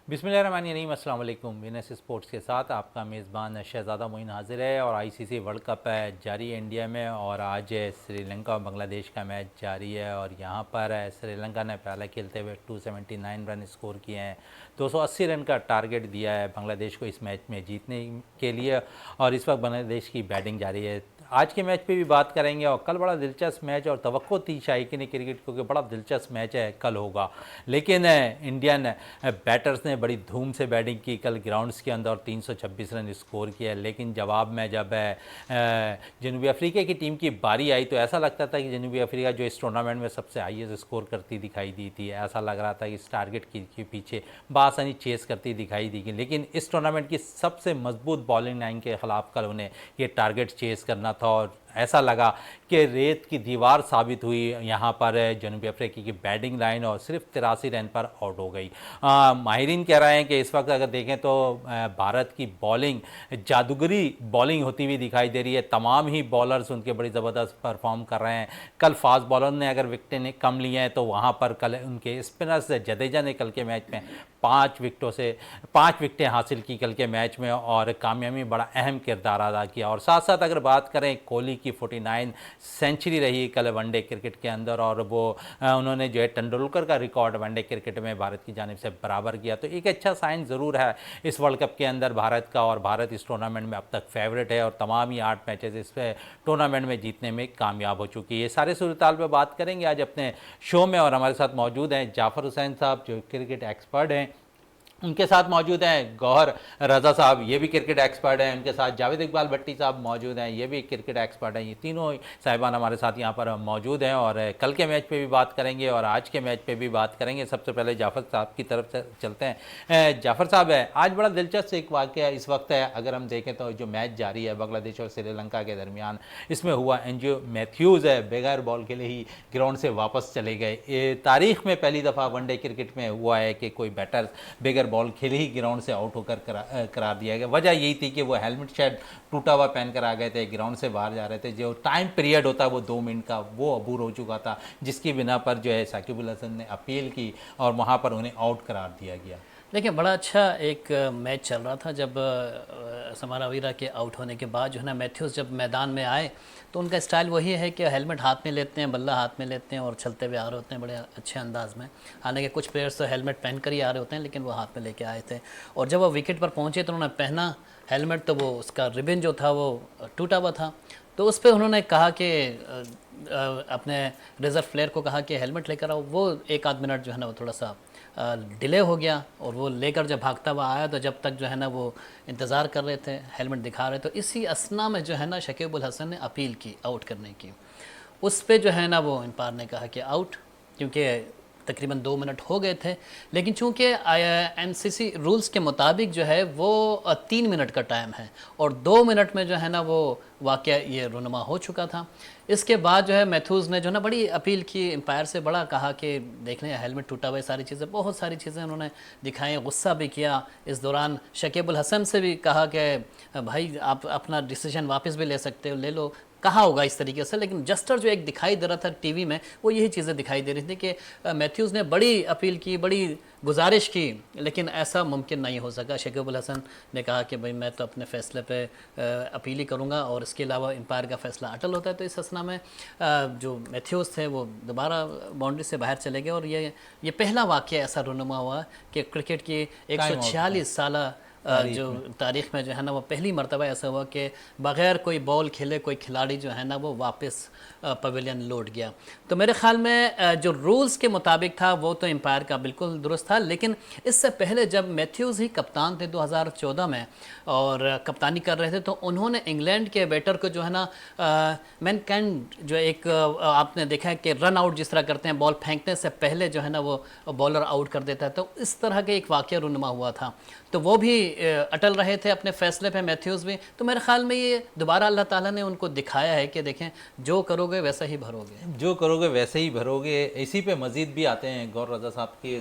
बिस्मिल्लाहिर्रहमानिर्रहीम, अस्सलाम वालेकुम। विनस स्पोर्ट्स के साथ आपका मेज़बान शहज़ादा मोइन हाज़िर है और आईसीसी वर्ल्ड कप है जारी है इंडिया में और आज श्रीलंका और बांग्लादेश का मैच जारी है और यहाँ पर श्रीलंका ने पहले खेलते हुए 279 रन स्कोर किए हैं। 280 रन का टारगेट दिया है बांग्लादेश को इस मैच में जीतने के लिए और इस वक्त बांग्लादेश की बैटिंग जारी है। आज के मैच पे भी बात करेंगे और कल बड़ा दिलचस्प मैच और तवक्को थी शायकीन क्रिकेट क्योंकि बड़ा दिलचस्प मैच है कल होगा, लेकिन इंडियन बैटर्स ने बड़ी धूम से बैटिंग की कल ग्राउंड्स के अंदर और 326 रन स्कोर किया। लेकिन जवाब में जब जनूबी अफ्रीका की टीम की बारी आई तो ऐसा लगता था कि जनूबी अफ्रीका जो इस टूर्नामेंट में सबसे हाईएस्ट स्कोर करती दिखाई दी थी, ऐसा लग रहा था कि इस टारगेट के पीछे बासानी चेस करती दिखाई दी। लेकिन इस टूर्नामेंट की सबसे मजबूत बॉलिंग लाइन के खिलाफ कल उन्हें ये टारगेट चेस करना था और ऐसा लगा कि रेत की दीवार साबित हुई यहाँ पर जनूबी अफ्रीका की बैटिंग लाइन और सिर्फ 83 रन पर आउट हो गई। माहिरीन कह रहे हैं कि इस वक्त अगर देखें तो भारत की बॉलिंग जादूगरी बॉलिंग होती हुई दिखाई दे रही है। तमाम ही बॉलर्स उनके बड़ी ज़बरदस्त परफॉर्म कर रहे हैं। कल फास्ट बॉलर ने अगर विकेटें कम ली हैं तो वहाँ पर कल उनके स्पिनर्स जडेजा ने कल के मैच में 5 विकेटें हासिल की कल के मैच में और कामयाबी बड़ा अहम किरदार अदा किया। और साथ साथ अगर बात करें कोहली की 49 सेंचुरी रही कल वनडे क्रिकेट के अंदर और वो उन्होंने जो है तेंदुलकर का रिकॉर्ड वनडे क्रिकेट में भारत की जानिब से बराबर किया। तो एक अच्छा साइन ज़रूर है इस वर्ल्ड कप के अंदर भारत का और भारत इस टूर्नामेंट में अब तक फेवरेट है और तमाम ही 8 मैचेस इस टूर्नामेंट में जीतने में कामयाब हो चुकी है। ये सारे सूरताल पर बात करेंगे आज अपने शो में और हमारे साथ मौजूद हैं जाफ़र हुसैन साहब जो क्रिकेट एक्सपर्ट हैं, उनके साथ मौजूद हैं गौहर रज़ा साहब, ये भी क्रिकेट एक्सपर्ट हैं, उनके साथ जावेद इकबाल भट्टी साहब मौजूद हैं, ये भी क्रिकेट एक्सपर्ट हैं। ये तीनों साहिबान हमारे साथ यहाँ पर मौजूद हैं और कल के मैच पे भी बात करेंगे और आज के मैच पे भी बात करेंगे। सबसे पहले जाफ़र साहब की तरफ से चलते हैं। जाफ़र साहब है, आज बड़ा दिलचस्प एक वाक़या इस वक्त है, अगर हम देखें तो जो मैच जारी है बांग्लादेश और श्रीलंका के दरमियान, इसमें हुआ एंजियो मैथ्यूज़ है बगैर बॉल के लिए ही ग्राउंड से वापस चले गए। तारीख़ में पहली दफ़ा वनडे क्रिकेट में हुआ है कि कोई बैटर बगैर बॉल खेले ही ग्राउंड से आउट होकर करार दिया गया। वजह यही थी कि वो हेलमेट शायद टूटा हुआ पहन कर आ गए थे, ग्राउंड से बाहर जा रहे थे। जो टाइम पीरियड होता है वो 2 मिनट का, वो अबूर हो चुका था, जिसकी बिना पर जो है साकिब अल हसन ने अपील की और वहाँ पर उन्हें आउट करार दिया गया। देखिए, बड़ा अच्छा एक मैच चल रहा था जब समारा वीरा के आउट होने के बाद जो है ना मैथ्यूज़ जब मैदान में आए तो उनका स्टाइल वही है कि हेलमेट हाथ में लेते हैं, बल्ला हाथ में लेते हैं और चलते हुए आ रहे होते हैं बड़े अच्छे अंदाज में। हालांकि कुछ प्लेयर्स तो हेलमेट पहन कर ही आ रहे होते हैं लेकिन वो हाथ में लेके आए थे और जब वो विकेट पर पहुँचे तो उन्होंने पहना हेलमेट तो वो उसका रिबन जो था वो टूटा हुआ था। तो उस पर उन्होंने कहा कि अपने रिज़र्व प्लेयर को कहा कि हेलमेट लेकर आओ। वो 1 आध मिनट जो है ना वो थोड़ा सा डिले हो गया और वो लेकर जब भागता हुआ आया तो जब तक जो है ना वो इंतज़ार कर रहे थे, हेलमेट दिखा रहे, तो इसी असना में जो है ना शकीब अल हसन ने अपील की आउट करने की। उस पर जो है ना वो अंपायर ने कहा कि आउट, क्योंकि तकरीबन 2 मिनट हो गए थे। लेकिन चूंकि एमसीसी रूल्स के मुताबिक जो है वो 3 मिनट का टाइम है और 2 मिनट में जो है ना वो वाक़या ये रुनमा हो चुका था। इसके बाद जो है मैथ्यूज़ ने जो है ना बड़ी अपील की एम्पायर से, बड़ा कहा कि देख लें हेलमेट टूटा हुआ, सारी चीज़ें, बहुत सारी चीज़ें उन्होंने दिखाई, गुस्सा भी किया। इस दौरान शकीब अल हसन से भी कहा कि भाई आप अपना डिसीजन वापस भी ले सकते हो, ले लो, कहा होगा इस तरीके से। लेकिन जस्टर जो एक दिखाई दे रहा था टीवी में वो यही चीज़ें दिखाई दे रही थी कि मैथ्यूज़ ने बड़ी अपील की, बड़ी गुजारिश की, लेकिन ऐसा मुमकिन नहीं हो सका। शकीब अल हसन ने कहा कि भाई मैं तो अपने फ़ैसले पे अपील ही करूँगा और इसके अलावा एम्पायर का फ़ैसला अटल होता है। तो इस असना में जो मैथ्यूज़ थे वो दोबारा बाउंड्री से बाहर चले गए और ये पहला वाक़या ऐसा रुनुमा हुआ कि क्रिकेट की 146 साल जो तारीख़ में जो है ना वो पहली मरतबा ऐसा हुआ कि बग़ैर कोई बॉल खेले कोई खिलाड़ी जो है ना वो वापस पवेलियन लौट गया। तो मेरे ख़्याल में जो रूल्स के मुताबिक था वो तो एम्पायर का बिल्कुल दुरुस्त था। लेकिन इससे पहले जब मैथ्यूज़ ही कप्तान थे 2014 में और कप्तानी कर रहे थे तो उन्होंने इंग्लैंड के बैटर को जो है ना मैनकैंड जो एक आपने देखा है कि रन आउट जिस तरह करते हैं, बॉल फेंकने से पहले जो है ना वो बॉलर आउट कर देता है, तो इस तरह के एक वाक़या रुनुमा हुआ था। तो वो भी अटल रहे थे अपने फैसले पे मैथ्यूज़ भी। तो मेरे ख्याल में ये दोबारा अल्लाह ताला ने उनको दिखाया है कि देखें जो करोगे वैसा ही भरोगे। जो करोगे वैसे ही भरोगे। इसी पे मज़ीद भी आते हैं गौर रज़ा साहब की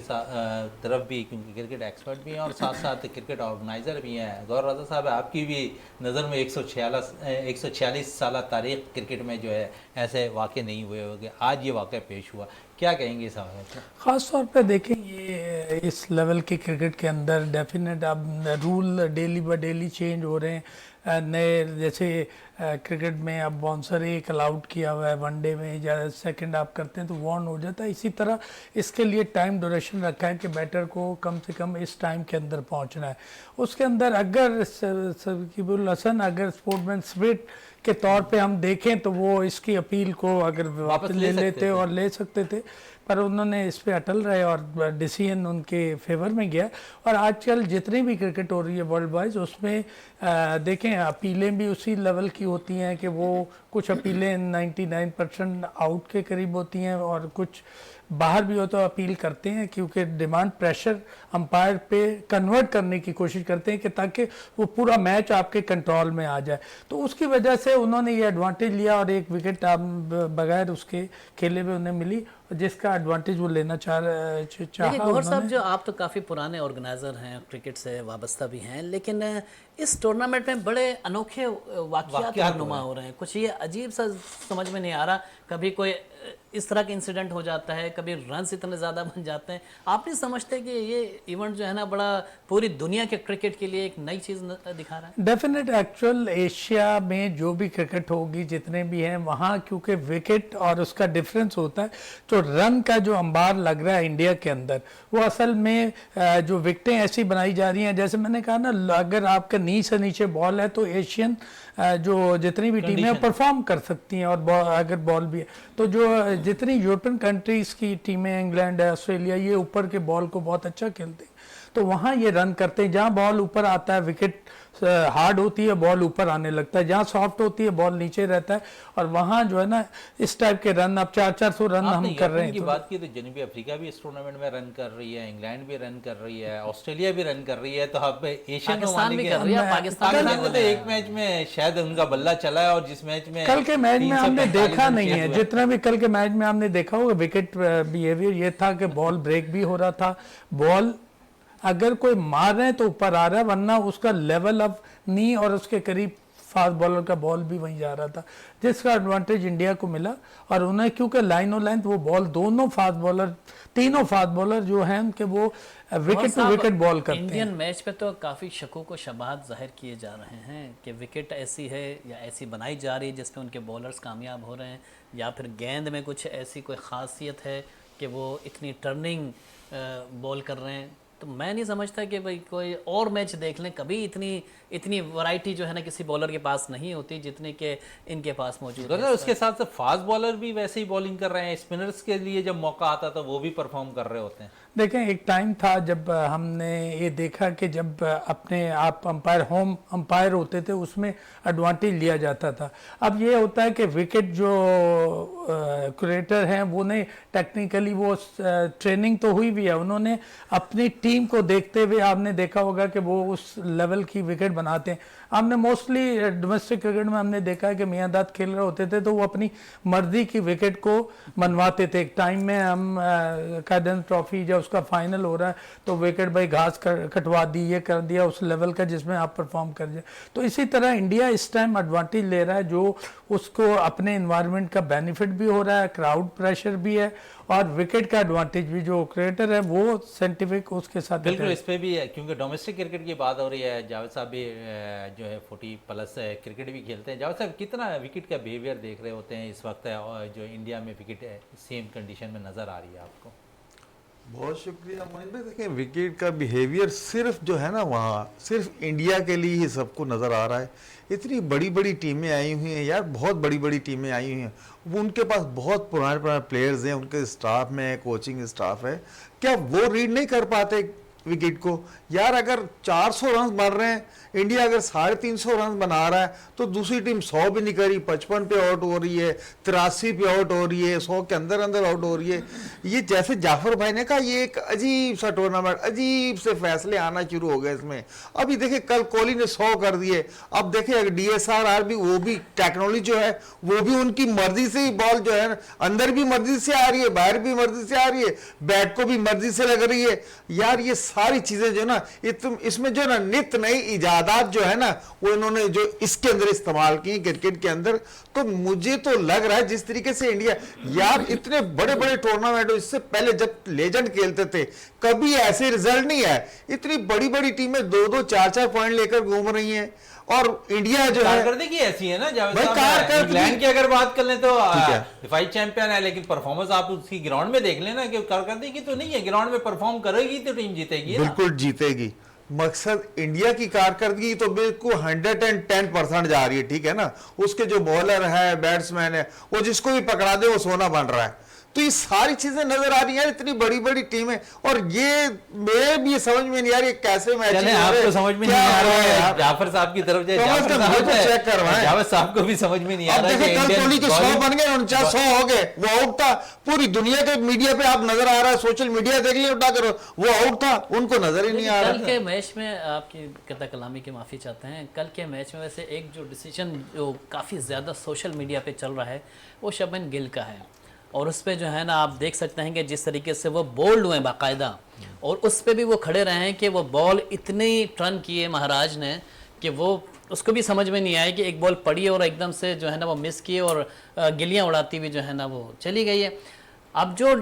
तरफ भी, क्योंकि क्रिकेट एक्सपर्ट भी हैं और साथ साथ क्रिकेट ऑर्गेनाइज़र भी हैं। गौर रज़ा साहब, आपकी भी नज़र में 146 साल तारीख़ क्रिकेट में जो है ऐसे वाक़े नहीं हुए होंगे, आज ये वाक़ा पेश हुआ, क्या कहेंगे इस हवाले से? ख़ास तौर पे देखें ये इस लेवल की क्रिकेट के अंदर डेफिनेट अब rule daily by daily change हो रहे हैं। नए जैसे क्रिकेट में अब बाउंसर एक अलाउड किया हुआ है, वनडे में या सेकंड आप करते हैं तो वॉर्न हो जाता है। इसी तरह इसके लिए टाइम ड्यूरेशन रखा है कि बैटर को कम से कम इस टाइम के अंदर पहुंचना है। उसके अंदर अगर सकीबुल हसन अगर स्पोर्ट्समैन स्पिरिट के तौर पे हम देखें तो वो इसकी अपील को अगर वापस ले लेते और ले सकते थे, पर उन्होंने इस पे अटल रहे और डिसीजन उनके फेवर में गया। और आजकल जितनी भी क्रिकेट हो रही है वर्ल्ड वाइज उसमें देखें अपीलें भी उसी लेवल की होती हैं कि वो कुछ अपीलें 99% आउट के करीब होती हैं और कुछ बाहर भी हो तो अपील करते हैं, क्योंकि डिमांड प्रेशर अंपायर पे कन्वर्ट करने की कोशिश करते हैं कि ताकि वो पूरा मैच आपके कंट्रोल में आ जाए। तो उसकी वजह से उन्होंने ये एडवांटेज लिया और एक विकेट बगैर उसके खेले हुए उन्हें मिली, जिसका एडवांटेज वो लेना चाहा। गौहर साहब, जो आप तो काफ़ी पुराने ऑर्गेनाइज़र हैं, क्रिकेट से वाबस्ता भी हैं, लेकिन इस टूर्नामेंट में बड़े अनोखे वाक़यात नुमा हो रहे हैं। कुछ ये अजीब सा समझ में नहीं आ रहा, कभी कोई इस तरह का इंसिडेंट हो जाता है, कभी रन्स इतने ज़्यादा बन जाते हैं। आप नहीं समझते कि ये इवेंट जो है ना बड़ा पूरी दुनिया के क्रिकेट के लिए एक नई चीज़ दिखा रहा है? डेफिनेट एक्चुअल एशिया में जो भी क्रिकेट होगी जितने भी हैं वहाँ, क्योंकि विकेट और उसका डिफरेंस होता है, तो रन का जो अंबार लग रहा है इंडिया के अंदर वो असल में जो विकेटें ऐसी बनाई जा रही हैं, जैसे मैंने कहा ना, अगर आपका नी से नीचे बॉल है तो एशियन जो जितनी भी टीमें हैं परफॉर्म कर सकती हैं, और अगर बॉल भी है तो जो जितनी यूरोपियन कंट्रीज़ की टीमें, इंग्लैंड है, ऑस्ट्रेलिया, ये ऊपर के बॉल को बहुत अच्छा खेलते हैं, तो वहाँ ये रन करते हैं। जहाँ बॉल ऊपर आता है विकेट हार्ड होती है, बॉल ऊपर आने लगता है, जहाँ सॉफ्ट होती है बॉल नीचे रहता है, और वहाँ जो है ना इस टाइप के रन अब 400 रन हम कर रहे हैं। की बात की तो जनूबी अफ्रीका भी इस टूर्नामेंट में रन कर रही है, इंग्लैंड भी रन कर रही है, ऑस्ट्रेलिया भी रन कर रही है, तो अब एशियन पाकिस्तान भी कर रही है। पाकिस्तान में तो एक मैच में शायद उनका बल्ला चला है, और जिस मैच में कल के मैच में हमने देखा नहीं है, जितना भी कल के मैच में हमने देखा होगा विकेट बिहेवियर ये था कि बॉल ब्रेक भी हो रहा था, बॉल अगर कोई मार रहे हैं तो ऊपर आ रहा है, वरना उसका लेवल ऑफ नी और उसके करीब फास्ट बॉलर का बॉल भी वहीं जा रहा था, जिसका एडवांटेज इंडिया को मिला। और उन्हें क्योंकि लाइन और लेंथ वो बॉल दोनों फास्ट बॉलर, तीनों फास्ट बॉलर जो हैं उनके वो विकेट टू विकेट बॉल करते हैं। इंडियन मैच पे तो काफ़ी शकों को शबाहत जाहिर किए जा रहे हैं कि विकेट ऐसी है या ऐसी बनाई जा रही है जिसमें उनके बॉलर्स कामयाब हो रहे हैं, या फिर गेंद में कुछ ऐसी कोई ख़ासियत है कि वो इतनी टर्निंग बॉल कर रहे हैं। तो मैं नहीं समझता कि भाई कोई और मैच देख लें, कभी इतनी वैरायटी जो है ना किसी बॉलर के पास नहीं होती जितने के इनके पास मौजूद है। उसके साथ साथ फास्ट बॉलर भी वैसे ही बॉलिंग कर रहे हैं, स्पिनर्स के लिए जब मौका आता तो वो भी परफॉर्म कर रहे होते हैं। देखें एक टाइम था जब हमने ये देखा कि जब अपने आप अंपायर होम अंपायर होते थे उसमें एडवांटेज लिया जाता था। अब ये होता है कि विकेट जो क्रिएटर हैं वो ने टेक्निकली वो ट्रेनिंग तो हुई भी है, उन्होंने अपनी टीम को देखते हुए आपने देखा होगा कि वो उस लेवल की विकेट बनाते हैं। हमने मोस्टली डोमेस्टिक क्रिकेट में हमने देखा है कि मियाँदाद खेल रहे होते थे तो वो अपनी मर्जी की विकेट को मनवाते थे। एक टाइम में हम कायदन ट्रॉफी जब उसका फाइनल हो रहा है तो विकेट भाई घास कटवा दी, ये कर दिया उस लेवल का जिसमें आप परफॉर्म कर जाए। तो इसी तरह इंडिया इस टाइम एडवांटेज ले रहा है, जो उसको अपने इन्वायरमेंट का बेनिफिट भी हो रहा है, क्राउड प्रेशर भी है और विकेट का एडवांटेज भी जो क्रिएटर है वो साइंटिफिक उसके साथ बिल्कुल इस पे भी है। क्योंकि डोमेस्टिक क्रिकेट की बात हो रही है, जावेद साहब भी जो है 40+ क्रिकेट भी खेलते हैं। जावेद साहब कितना विकेट का बिहेवियर देख रहे होते हैं इस वक्त जो इंडिया में विकेट सेम कंडीशन में नज़र आ रही है आपको? बहुत शुक्रिया मोइन भाई। देखें विकेट का बिहेवियर सिर्फ जो है ना वहाँ सिर्फ इंडिया के लिए ही सबको नज़र आ रहा है। इतनी बड़ी बड़ी टीमें आई हुई हैं यार, बहुत बड़ी बड़ी टीमें आई हुई हैं, वो उनके पास बहुत पुराने पुराने प्लेयर्स हैं, उनके स्टाफ में कोचिंग स्टाफ है, क्या वो रीड नहीं कर पाते विकेट को। यार अगर 400 रन बन रहे हैं, इंडिया अगर 350 रन बना रहा है, तो दूसरी टीम 100 भी नहीं करी, 55 पे आउट हो रही है, 83 पे आउट हो रही है, 100 के अंदर अंदर आउट हो रही है। ये जैसे जाफर भाई ने कहा, ये एक अजीब सा टूर्नामेंट, अजीब से फैसले आना शुरू हो गए इसमें। अभी देखिए कल कोहली ने 100 कर दिए, अब देखिए DSR भी, वो भी टेक्नोलॉजी जो है वो भी उनकी मर्जी से ही बॉल जो है अंदर भी मर्जी से आ रही है, बाहर भी मर्जी से आ रही है, बैट को भी मर्जी से लग रही है। यार ये सारी चीजें जो ना, इसमें जो ना नित नई इजादात जो है ना, वो इन्होंने जो इसके अंदर इस्तेमाल की क्रिकेट के अंदर। तो मुझे तो लग रहा है जिस तरीके से इंडिया, यार इतने बड़े बड़े टूर्नामेंट, इससे पहले जब लेजेंड खेलते थे कभी ऐसे रिजल्ट नहीं आए। इतनी बड़ी बड़ी टीमें 2-2 4-4 पॉइंट लेकर घूम रही हैं, और इंडिया जो है कारकर्दगी ऐसी है ना। जावेद भाई, साहब, कारकर्दगी- इंग्लैंड की अगर बात कर लें तो ठीक है। डिफाइट चैंपियन है, लेकिन परफॉर्मेंस आप उसकी ग्राउंड में देख लेना कि कारकर्दगी तो नहीं है, ग्राउंड में परफॉर्म करेगी तो टीम जीतेगी ना। बिल्कुल जीतेगी। मकसद इंडिया की कारकर्दगी तो बिल्कुल 110% जा रही है, ठीक है ना। उसके जो बॉलर है, बैट्समैन है, वो जिसको भी पकड़ा दे वो सोना बन रहा है। तो ये सारी चीजें नजर आ रही हैं, इतनी बड़ी बड़ी टीमें, और ये मैं भी ये समझ में नहीं आ रही कैसे मैच। चलें, आपको समझ में नहीं आ रहा है, जाफर साहब की तरफ जाए, जावेद साहब को भी समझ में नहीं आ रहा है। कल कोहली के 100 बन गए, 49 हो गए, वो आउट था। पूरी दुनिया के मीडिया पे आप नजर आ रहा है, सोशल मीडिया देख लिया उठा करो, वो आउट था, उनको नजर ही नहीं आ रहा। कल के मैच में आपकी कता कलामी की माफ़ी चाहते हैं, कल के मैच में वैसे एक जो डिसीजन जो काफ़ी ज़्यादा सोशल मीडिया पे चल रहा है वो शुभमन गिल का है, और उस पर जो है ना आप देख सकते हैं कि जिस तरीके से वो बोल्ड हुए बाकायदा, और उस पर भी वो खड़े रहे हैं कि वो बॉल इतनी टर्न किए महाराज ने कि वो उसको भी समझ में नहीं आया कि एक बॉल पड़ी और एकदम से जो है ना वो मिस किए और गिलियाँ उड़ाती हुई जो है ना वो चली गई है। अब जो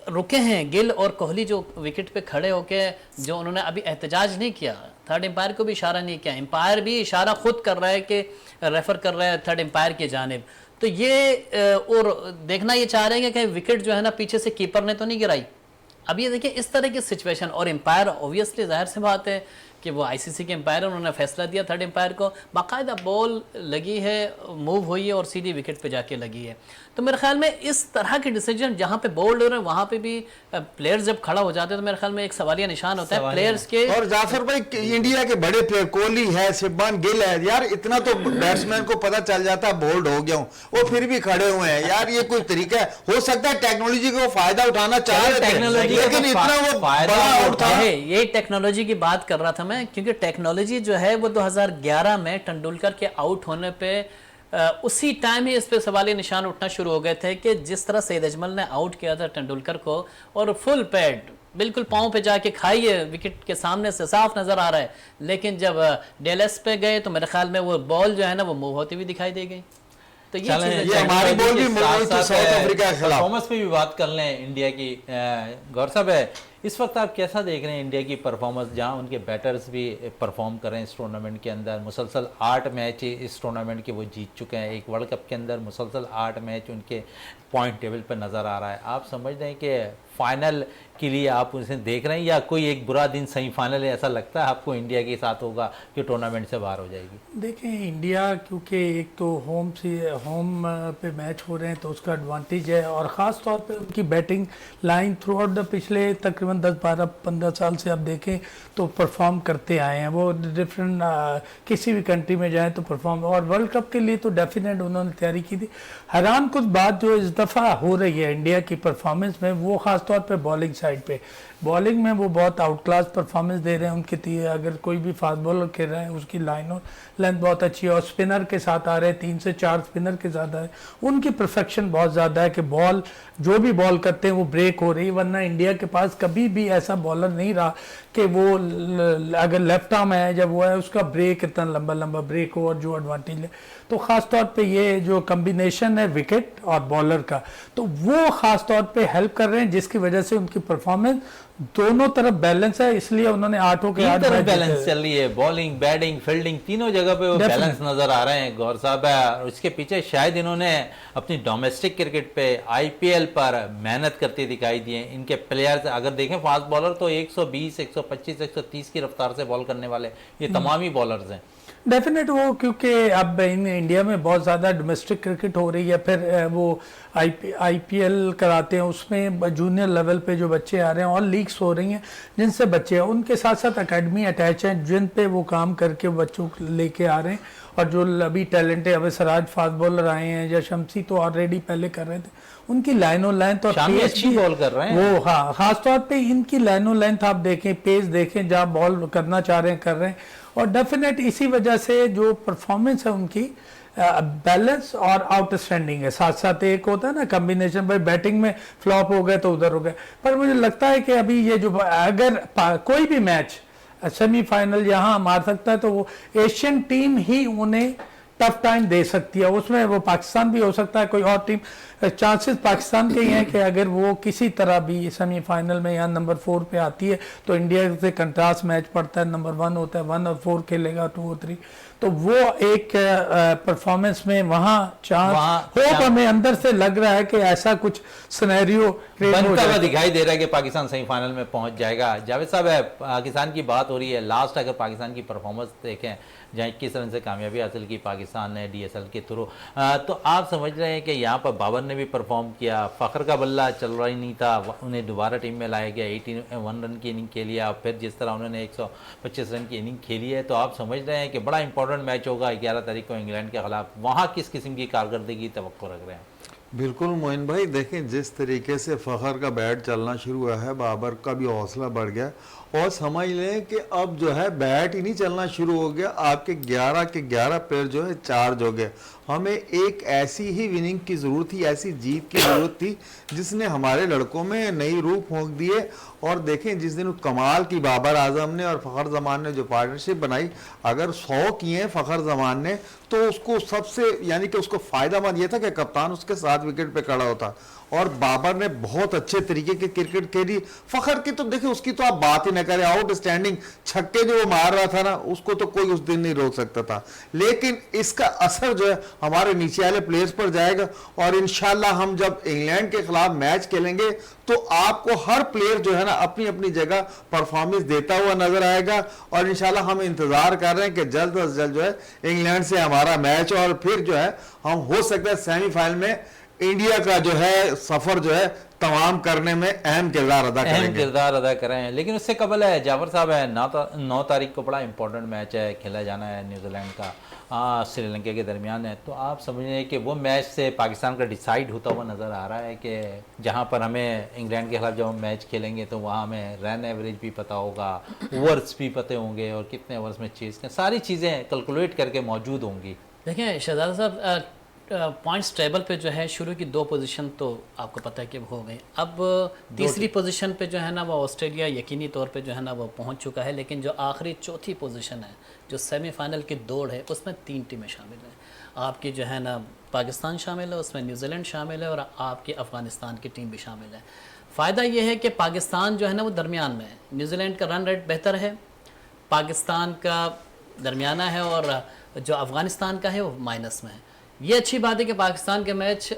रुके हैं गिल और कोहली, जो विकेट पे खड़े होके जो उन्होंने अभी एहतजाज नहीं किया, थर्ड एम्पायर को भी इशारा नहीं किया, एम्पायर भी इशारा खुद कर रहा है कि रेफर कर रहा है थर्ड एम्पायर की जानिब। तो ये और देखना ये चाह रहे हैं कि विकेट जो है ना पीछे से कीपर ने तो नहीं गिराई। अब ये देखिए इस तरह की सिचुएशन, और एम्पायर ऑब्वियसली जाहिर सी बात है कि वो आईसीसी के एम्पायर, उन्होंने फैसला दिया थर्ड एम्पायर को, बाकायदा बॉल लगी है, मूव हुई है और सीधी विकेट पे जाके लगी है। तो मेरे ख्याल में इस तरह के डिसीजन जहाँ पे बोल्ड हो रहे हैं वहाँ पे भी प्लेयर्स जब खड़ा हो जाते हैं तो मेरे ख्याल में एक सवालिया निशान होता है प्लेयर्स के। और जाफर भाई, इंडिया के बड़े प्लेयर कोहली है, शुभमन गिल है, यार इतना तो बैट्समैन को पता चल जाता है बोल्ड हो गया हूँ, वो फिर भी खड़े हुए हैं। यार ये कोई तरीका है? हो सकता है टेक्नोलॉजी को फायदा उठाना चाह रहे थे, लेकिन इतना वो बड़ा आउट था। ये टेक्नोलॉजी की बात कर रहा था मैं, क्योंकि टेक्नोलॉजी जो है वो 2011 में तेंदुलकर के आउट होने पे उसी टाइम ही इस पे सवालिया निशान उठना शुरू हो गए थे कि जिस तरह सईद अजमल ने आउट किया था तेंदुलकर को, और फुल पैड बिल्कुल पाँव पे जाके खाई है, विकेट के सामने से साफ नजर आ रहा है, लेकिन जब डेलस पे गए तो मेरे ख्याल में वो बॉल जो है ना वो मूव होती हुई दिखाई दे गई। तो ये हमारी बॉल भी साउथ अफ्रीका के खिलाफ। परफॉर्मेंस पे भी बात कर लें इंडिया की। गौर साहब है, इस वक्त आप कैसा देख रहे हैं इंडिया की परफॉर्मेंस, जहां उनके बैटर्स भी परफॉर्म कर रहे हैं इस टूर्नामेंट के अंदर? मुसलसल 8 मैच इस टूर्नामेंट के वो जीत चुके हैं। एक वर्ल्ड कप के अंदर मुसलसल 8 मैच उनके पॉइंट टेबल पर नज़र आ रहा है। आप समझ रहे हैं कि फाइनल के लिए आप उसे देख रहे हैं, या कोई एक बुरा दिन सेमीफाइनल है ऐसा लगता है आपको इंडिया के साथ होगा कि टूर्नामेंट से बाहर हो जाएगी? देखें, इंडिया क्योंकि एक तो होम पे मैच हो रहे हैं तो उसका एडवांटेज है, और ख़ास तौर पे उनकी batting line through out the पिछले तकरीबन 10-12-15 साल से आप देखें तो परफॉर्म करते आए हैं। वो डिफरेंट किसी भी कंट्री में जाएं तो परफॉर्म, और वर्ल्ड कप के लिए तो डेफिनेट उन्होंने तैयारी की थी। हैरान कुछ बात जो इस दफ़ा हो रही है इंडिया की परफॉर्मेंस में, वो ख़ास तौर पे बॉलिंग साइड पे, बॉलिंग में वो बहुत आउट क्लास परफॉर्मेंस दे रहे हैं। उनके अगर कोई भी फास्ट बॉलर खेल रहे हैं उसकी लाइन और लेंथ बहुत अच्छी है, और स्पिनर के साथ आ रहे हैं, 3 से 4 स्पिनर के साथ आ रहे हैं। उनकी परफेक्शन बहुत ज़्यादा है कि बॉल जो भी बॉल करते हैं वो ब्रेक हो रही है, वरना इंडिया के पास कभी भी ऐसा बॉलर नहीं रहा कि वो अगर लेफ्ट आर्म है जब वो है उसका ब्रेक इतना लंबा लंबा ब्रेक हो और जो एडवांटेज ले। तो ख़ास तौर पे ये जो कम्बिनेशन है विकेट और बॉलर का, तो वो ख़ास तौर पे हेल्प कर रहे हैं, जिसकी वजह से उनकी परफॉर्मेंस दोनों तरफ बैलेंस है, इसलिए उन्होंने 8 के 8 तरफ बैलेंस चल रही है। बॉलिंग, बैटिंग, फील्डिंग तीनों जगह पे वो बैलेंस नजर आ रहे हैं गौर साहब है। और इसके पीछे शायद इन्होंने अपनी डोमेस्टिक क्रिकेट पे, आईपीएल पर मेहनत करते दिखाई दिए। इनके प्लेयर्स अगर देखें, फास्ट बॉलर तो 120, 125, 130 की रफ्तार से बॉल करने वाले ये तमाम ही बॉलर्स हैं। डेफिनेट वो, क्योंकि अब इन इंडिया में बहुत ज़्यादा डोमेस्टिक क्रिकेट हो रही है, फिर वो आईपीएल कराते हैं, उसमें जूनियर लेवल पे जो बच्चे आ रहे हैं और लीग्स हो रही हैं जिनसे बच्चे, उनके साथ साथ एकेडमी अटैच हैं जिन पे वो काम करके बच्चों को लेके आ रहे हैं। और जो अभी टैलेंट है, अभी सराज फास्ट बॉलर आए हैं या शमसी तो ऑलरेडी पहले कर रहे थे, उनकी लाइनो लेंथ और शामी पेस अच्छी भी बॉल कर रहे हैं वो, हाँ, खासतौर पे इनकी लाइनो लेंथ आप देखें, पेस देखें, जहाँ बॉल करना चाह रहे हैं कर रहे हैं। और डेफिनेट इसी वजह से जो परफॉर्मेंस है उनकी बैलेंस और आउटस्टैंडिंग है। साथ साथ एक होता है ना कॉम्बिनेशन, भाई बैटिंग में फ्लॉप हो गए तो उधर हो गए, पर मुझे लगता है कि अभी ये जो अगर कोई भी मैच सेमीफाइनल यहाँ मार सकता है तो वो एशियन टीम ही उन्हें टफ टाइम दे सकती है। उसमें वो पाकिस्तान भी हो सकता है, कोई और टीम, चांसेस पाकिस्तान के ही हैं कि अगर वो किसी तरह भी सेमीफाइनल में या नंबर 4 पे आती है तो इंडिया से कंट्रास्ट मैच पड़ता है, नंबर 1 होता है, 1 और 4 खेलेगा, 2 और 3, तो वो एक परफॉर्मेंस में वहाँ चांस होप हमें अंदर से लग रहा है कि ऐसा कुछ सिनेरियो बनता हुआ दिखाई दे रहा है कि पाकिस्तान सेमीफाइनल में पहुंच जाएगा। जावेद साहब, पाकिस्तान की बात हो रही है, लास्ट अगर पाकिस्तान की परफॉर्मेंस देखें जहाँ 21 रन से कामयाबी हासिल की पाकिस्तान ने डीएसएल के थ्रू, तो आप समझ रहे हैं कि यहाँ पर बाबर ने भी परफॉर्म किया, फ़खर का बल्ला चल रहा ही नहीं था, उन्हें दोबारा टीम में लाया गया, 81 रन की इनिंग खेली और फिर जिस तरह उन्होंने 125 रन की इनिंग खेली है, तो आप समझ रहे हैं कि बड़ा इंपॉर्टेंट मैच होगा 11 तारीख को इंग्लैंड के खिलाफ। वहाँ किस किस्म की कारकर्दगी की तवक्को रख रहे हैं? बिल्कुल मोइन भाई, देखें जिस तरीके से फ़खर का बैट चलना शुरू हुआ है, बाबर का भी हौसला बढ़ गया और समझ लें कि अब जो है बैट ही नहीं चलना शुरू हो गया, आपके 11 के 11 प्लेयर जो है चार्ज हो गए। हमें एक ऐसी ही विनिंग की ज़रूरत थी, ऐसी जीत की ज़रूरत थी जिसने हमारे लड़कों में नई रूह फूंक दिए। और देखें जिस दिन कमाल की बाबर आजम ने और फ़खर जमान ने जो पार्टनरशिप बनाई, अगर 100 किए फ़खर जमान ने तो उसको सबसे यानी कि उसको फ़ायदा ये था कि कप्तान उसके साथ विकेट पे खड़ा होता और बाबर ने बहुत अच्छे तरीके की क्रिकेट खेली। फ़खर की तो देखिए उसकी तो आप बात ही ना करें, आउटस्टैंडिंग छक्के जो वो मार रहा था ना, उसको तो कोई उस दिन नहीं रोक सकता था। लेकिन इसका असर जो है हमारे नीचे वाले प्लेयर्स पर जाएगा और इंशाल्लाह हम जब इंग्लैंड के खिलाफ मैच खेलेंगे तो आपको हर प्लेयर जो है ना अपनी अपनी जगह परफॉर्मेंस देता हुआ नजर आएगा। और इंशाल्लाह हम इंतजार कर रहे हैं कि जल्द अज जल्द जो है इंग्लैंड से हमारा मैच और फिर जो है हम हो सकता है सेमीफाइनल में इंडिया का जो है सफर जो है तमाम करने में अहम किरदार अदा करेंगे, अहम किरदार अदा करें। लेकिन उससे कबल है जाफर साहब है 9 तारीख को बड़ा इंपॉर्टेंट मैच है, खेला जाना है न्यूजीलैंड का श्रीलंका के दरमियान है। तो आप समझें कि वो मैच से पाकिस्तान का डिसाइड होता हुआ नज़र आ रहा है कि जहाँ पर हमें इंग्लैंड के खिलाफ जब हम मैच खेलेंगे तो वहाँ हमें रन एवरेज भी पता होगा, ओवर्स भी पते होंगे और कितने ओवर्स में चेज़ करें, सारी चीज़ें कैलकुलेट करके मौजूद होंगी। देखिए शहजाद साहब, पॉइंट्स टेबल पे जो है शुरू की 2 पोजीशन तो आपको पता है कि हो गई। अब तीसरी पोजीशन पे जो है ना वो ऑस्ट्रेलिया यकीनी तौर पे जो है ना वो पहुंच चुका है, लेकिन जो आखिरी चौथी पोजीशन है जो सेमीफाइनल की दौड़ है उसमें 3 टीमें शामिल हैं। आपकी जो है ना पाकिस्तान शामिल है, उसमें न्यूजीलैंड शामिल है और आपकी अफ़गानिस्तान की टीम भी शामिल है। फ़ायदा ये है कि पाकिस्तान जो है ना वो दरमियान में है, न्यूजीलैंड का रन रेट बेहतर है, पाकिस्तान का दरमियाना है और जो अफ़गानिस्तान का है वो माइनस में है। ये अच्छी बात है कि पाकिस्तान के मैच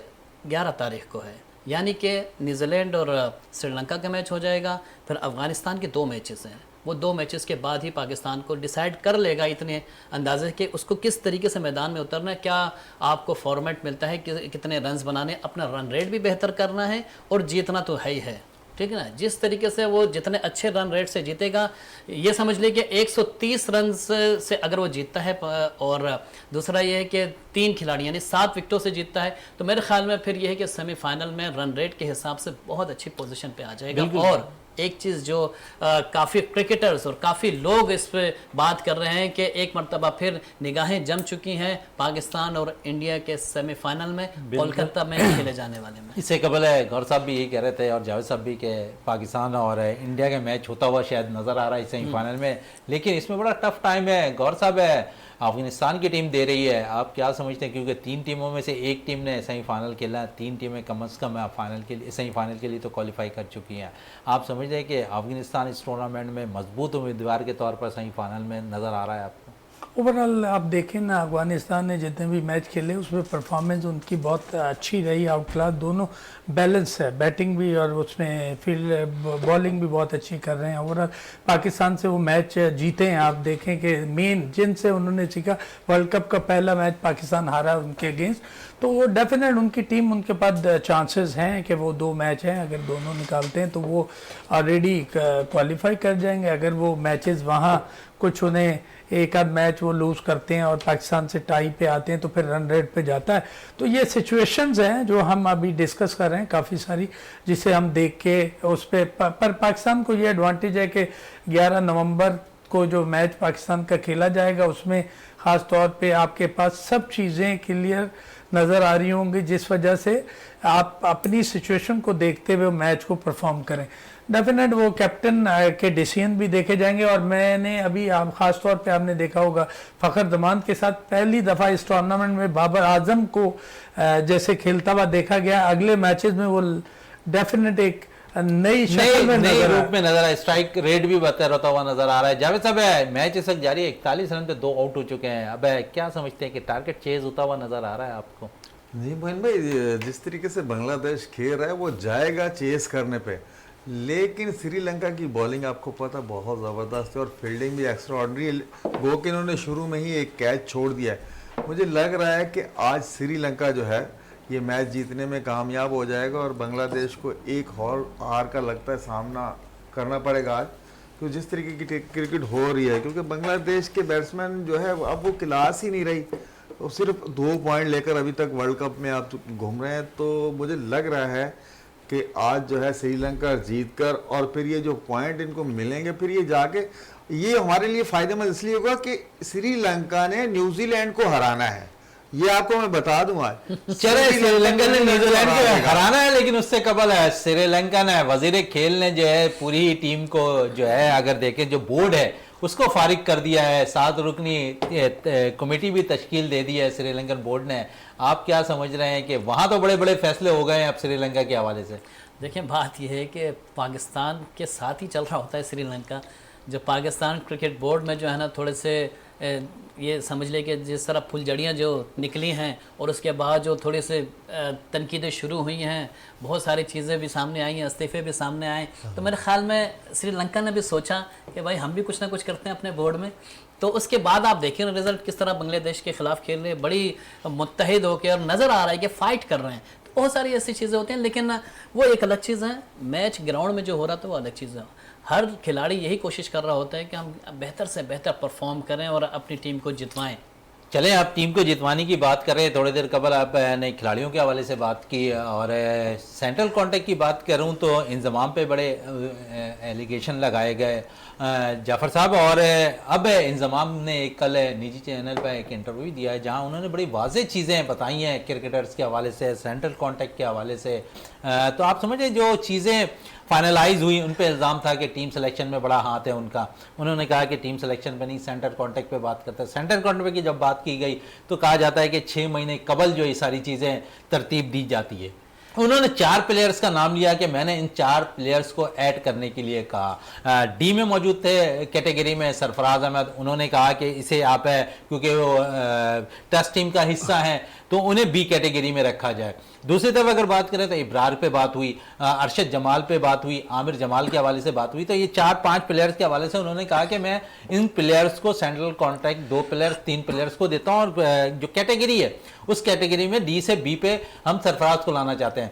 11 तारीख को है, यानी कि न्यूजीलैंड और श्रीलंका का मैच हो जाएगा, फिर अफ़गानिस्तान के 2 मैचेस हैं, वो 2 मैचेस के बाद ही पाकिस्तान को डिसाइड कर लेगा इतने अंदाजे कि उसको किस तरीके से मैदान में उतरना है, क्या आपको फॉर्मेट मिलता है कि कितने रन्स बनाने, अपना रन रेट भी बेहतर करना है और जीतना तो है ही है, ठीक है ना। जिस तरीके से वो जितने अच्छे रन रेट से जीतेगा, ये समझ ले कि 130 रन से अगर वो जीतता है और दूसरा ये है कि 3 खिलाड़ी यानी 7 विकेटों से जीतता है, तो मेरे ख्याल में फिर ये है कि सेमीफाइनल में रन रेट के हिसाब से बहुत अच्छी पोजीशन पे आ जाएगा। और एक चीज़ जो काफ़ी क्रिकेटर्स और काफ़ी लोग इस पे बात कर रहे हैं कि एक मरतबा फिर निगाहें जम चुकी हैं पाकिस्तान और इंडिया के सेमीफाइनल में कोलकाता में खेले जाने वाले में। इससे कबल है गौर साहब भी यही कह रहे थे और जावेद साहब भी कि पाकिस्तान और इंडिया का मैच होता हुआ शायद नज़र आ रहा है सेमीफाइनल में, लेकिन इसमें बड़ा टफ टाइम है। गौर साहब है अफगानिस्तान की टीम दे रही है, आप क्या समझते हैं, क्योंकि 3 टीमों में से एक टीम ने सेमीफाइनल खेला, 3 टीमें कम से कम फाइनल के लिए सेमीफाइनल के लिए तो क्वालिफाई कर चुकी हैं। आप समझते हैं कि अफगानिस्तान इस टूर्नामेंट में मजबूत उम्मीदवार के तौर पर सेमीफाइनल में नज़र आ रहा है आपको? ओवरऑल आप देखें ना, अफगानिस्तान ने जितने भी मैच खेले उसमें परफॉर्मेंस उनकी बहुत अच्छी रही, आउट क्लास दोनों बैलेंस है, बैटिंग भी और उसमें फील्ड बॉलिंग भी बहुत अच्छी कर रहे हैं। ओवरऑल पाकिस्तान से वो मैच जीते हैं। आप देखें कि मेन जिनसे उन्होंने सीखा, वर्ल्ड कप का पहला मैच पाकिस्तान हारा उनके अगेंस्ट, तो वो डेफिनेट उनकी टीम, उनके पास चांसेस हैं कि वो 2 मैच हैं, अगर दोनों निकालते हैं तो वो ऑलरेडी क्वालिफाई कर जाएंगे। अगर वो मैचेस वहाँ कुछ उन्हें एक आध मैच वो लूज़ करते हैं और पाकिस्तान से टाई पे आते हैं तो फिर रन रेट पे जाता है। तो ये सिचुएशंस हैं जो हम अभी डिस्कस कर रहे हैं काफ़ी सारी, जिसे हम देख के उस पर पाकिस्तान को ये एडवांटेज है कि 11 नवंबर को जो मैच पाकिस्तान का खेला जाएगा उसमें ख़ास तौर पे आपके पास सब चीज़ें क्लियर नज़र आ रही होंगी, जिस वजह से आप अपनी सिचुएशन को देखते हुए मैच को परफॉर्म करें। डेफिनेट वो कैप्टन के डिसीजन भी देखे जाएंगे। और मैंने अभी आप ख़ास तौर पे आपने देखा होगा फ़खर जमान के साथ पहली दफ़ा इस टूर्नामेंट में बाबर आजम को जैसे खेलता हुआ देखा गया। अगले मैचेस में वो डेफिनेट एक नई शक्ल में नए नजर रूप में नजर आया, स्ट्राइक रेट भी बेहतर होता हुआ नजर आ रहा है। जावेद साहब, मैच इस वक्त जारी है, 41 रन पे 2 आउट हो चुके हैं। अब क्या समझते हैं कि टारगेट चेज होता हुआ नजर आ रहा है आपको? जी मोहन भाई, जिस तरीके से बांग्लादेश खेल रहा है वो जाएगा चेस करने पे, लेकिन श्रीलंका की बॉलिंग आपको पता बहुत ज़बरदस्त है और फील्डिंग भी एक्स्ट्रा ऑर्डनरी है। गो कि इन्होंने शुरू में ही एक कैच छोड़ दिया है। मुझे लग रहा है कि आज श्रीलंका जो है ये मैच जीतने में कामयाब हो जाएगा और बांग्लादेश को एक और हार का लगता है सामना करना पड़ेगा आज, तो जिस तरीके की क्रिकेट हो रही है, क्योंकि बांग्लादेश के बैट्समैन जो है अब वो क्लास ही नहीं रही, तो सिर्फ 2 पॉइंट लेकर अभी तक वर्ल्ड कप में आप घूम रहे हैं। तो मुझे लग रहा है कि आज जो है श्रीलंका जीतकर और फिर ये जो पॉइंट इनको मिलेंगे, फिर ये जाके ये हमारे लिए फायदेमंद इसलिए होगा कि श्रीलंका ने न्यूजीलैंड को हराना है, ये आपको मैं बता दूं आज। चले, श्रीलंका ने न्यूजीलैंड को हराना है, लेकिन उससे कबल है श्रीलंका ने, वजीर खेल ने जो है पूरी टीम को जो है अगर देखें जो बोर्ड है उसको फारिग कर दिया है। 7 रुकनी कमेटी भी तश्कील दे दी है श्रीलंकन बोर्ड ने। आप क्या समझ रहे हैं कि वहाँ तो बड़े बड़े फैसले हो गए हैं अब श्रीलंका के हवाले से? देखिए, बात यह है कि पाकिस्तान के साथ ही चल रहा होता है श्रीलंका। जो पाकिस्तान क्रिकेट बोर्ड में जो है ना थोड़े से ये समझ ले कि जिस तरह फुलझड़ियाँ जो निकली हैं और उसके बाद जो थोड़े से तनकीदें शुरू हुई हैं, बहुत सारी चीज़ें भी सामने आई हैं, इस्तीफ़े भी सामने आए, तो मेरे ख़्याल में श्रीलंका ने भी सोचा कि भाई हम भी कुछ ना कुछ करते हैं अपने बोर्ड में। तो उसके बाद आप देखें रिज़ल्ट किस तरह बांग्लादेश के ख़िलाफ़ खेल रहे, बड़ी मुत्तहिद होकर, और नज़र आ रहा है कि फ़ाइट कर रहे हैं। तो बहुत सारी ऐसी चीज़ें होती हैं, लेकिन वो एक अलग चीज़ है, मैच ग्राउंड में जो हो रहा था वो अलग चीज़ है। हर खिलाड़ी यही कोशिश कर रहा होता है कि हम बेहतर से बेहतर परफॉर्म करें और अपनी टीम को जितवाएं। चलें, आप टीम को जितवाने की बात कर रहे हैं, थोड़ी देर कबल आप नए खिलाड़ियों के हवाले से बात की, और सेंट्रल कॉन्टैक्ट की बात करूं तो इंजमाम पे बड़े एलिगेशन लगाए गए जाफ़र साहब, और अब इंजमाम ने कल निजी चैनल पर एक इंटरव्यू दिया है जहां उन्होंने बड़ी वाज़ेह चीज़ें बताई हैं क्रिकेटर्स के हवाले से, सेंट्रल कॉन्टैक्ट के हवाले से। तो आप समझे जो चीज़ें फाइनलाइज हुई उन पे इल्ज़ाम था कि टीम सिलेक्शन में बड़ा हाथ है उनका। उन्होंने कहा कि टीम सिलेक्शन पे नहीं, सेंटर कॉन्टैक्ट पे बात करता है। सेंटर कॉन्टैक्ट की जब बात की गई तो कहा जाता है कि 6 महीने कबल जो ये सारी चीज़ें तरतीब दी जाती है। उन्होंने 4 प्लेयर्स का नाम लिया कि मैंने इन 4 प्लेयर्स को ऐड करने के लिए कहा। डी में मौजूद थे कैटेगरी में सरफराज अहमद, उन्होंने कहा कि इसे आप है क्योंकि वो टेस्ट टीम का हिस्सा हैं तो उन्हें बी कैटेगरी में रखा जाए। दूसरी तरफ अगर बात करें तो इब्रार पे बात हुई, अरशद जमाल पे बात हुई, आमिर जमाल के हवाले से बात हुई। तो ये 4-5 प्लेयर्स के हवाले से उन्होंने कहा कि मैं इन प्लेयर्स को सेंट्रल कॉन्ट्रैक्ट 2 प्लेयर्स 3 प्लेयर्स को देता हूँ, और जो कैटेगरी है उस कैटेगरी में डी से बी पे हम सरफराज को लाना चाहते हैं।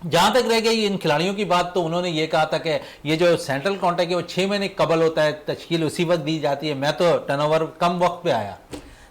जहां तक रह गई इन खिलाड़ियों की बात, तो उन्होंने ये कहा था कि ये जो सेंट्रल कॉन्ट्रैक्ट है वो 6 महीने कबल होता है, तश्कील उसी वक्त दी जाती है, मैं तो टर्नओवर कम वक्त पे आया।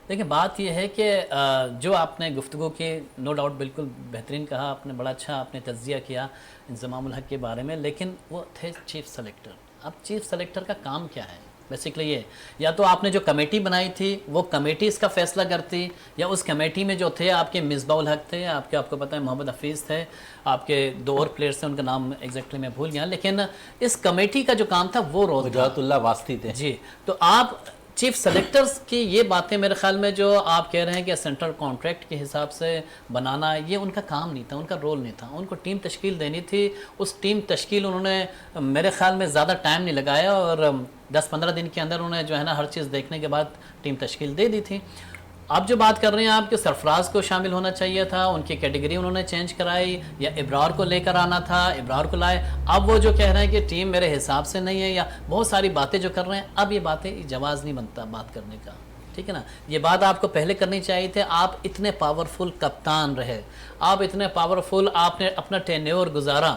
देखिए, बात यह है कि जो आपने गुफ्तगू की, नो डाउट बिल्कुल बेहतरीन कहा आपने, बड़ा अच्छा आपने तज्जिया किया इंज़मामुल हक के बारे में, लेकिन वो थे चीफ़ सेलेक्टर। अब चीफ़ सेलेक्टर का काम क्या है? बेसिकली ये, या तो आपने जो कमेटी बनाई थी वो कमेटी इसका फैसला करती, या उस कमेटी में जो थे आपके मिसबाउल हक थे, आपको पता है मोहम्मद हफीज़ थे, आपके 2 और प्लेयर्स थे, उनका नाम एग्जैक्टली मैं भूल गया, लेकिन इस कमेटी का जो काम था वो रोज़ वजाहतुल्लाह वास्ती थे जी। तो आप चीफ सेलेक्टर्स की ये बातें मेरे ख्याल में जो आप कह रहे हैं कि सेंट्रल कॉन्ट्रैक्ट के हिसाब से बनाना, ये उनका काम नहीं था, उनका रोल नहीं था। उनको टीम तश्कील देनी थी, उस टीम तश्कील उन्होंने मेरे ख्याल में ज़्यादा टाइम नहीं लगाया और 10-15 दिन के अंदर उन्हें जो है ना हर चीज़ देखने के बाद टीम तश्कील दे दी थी। आप जो बात कर रहे हैं आप कि सरफराज को शामिल होना चाहिए था, उनकी कैटेगरी उन्होंने चेंज कराई, या इब्रार को लेकर आना था, इब्रार को लाए। अब वो जो कह रहे हैं कि टीम मेरे हिसाब से नहीं है, या बहुत सारी बातें जो कर रहे हैं, अब ये बातें जवाज़ नहीं बनता बात करने का, ठीक है ना। ये बात आपको पहले करनी चाहिए थे। आप इतने पावरफुल कप्तान रहे, आप इतने पावरफुल, आपने अपना टेन्योर गुजारा,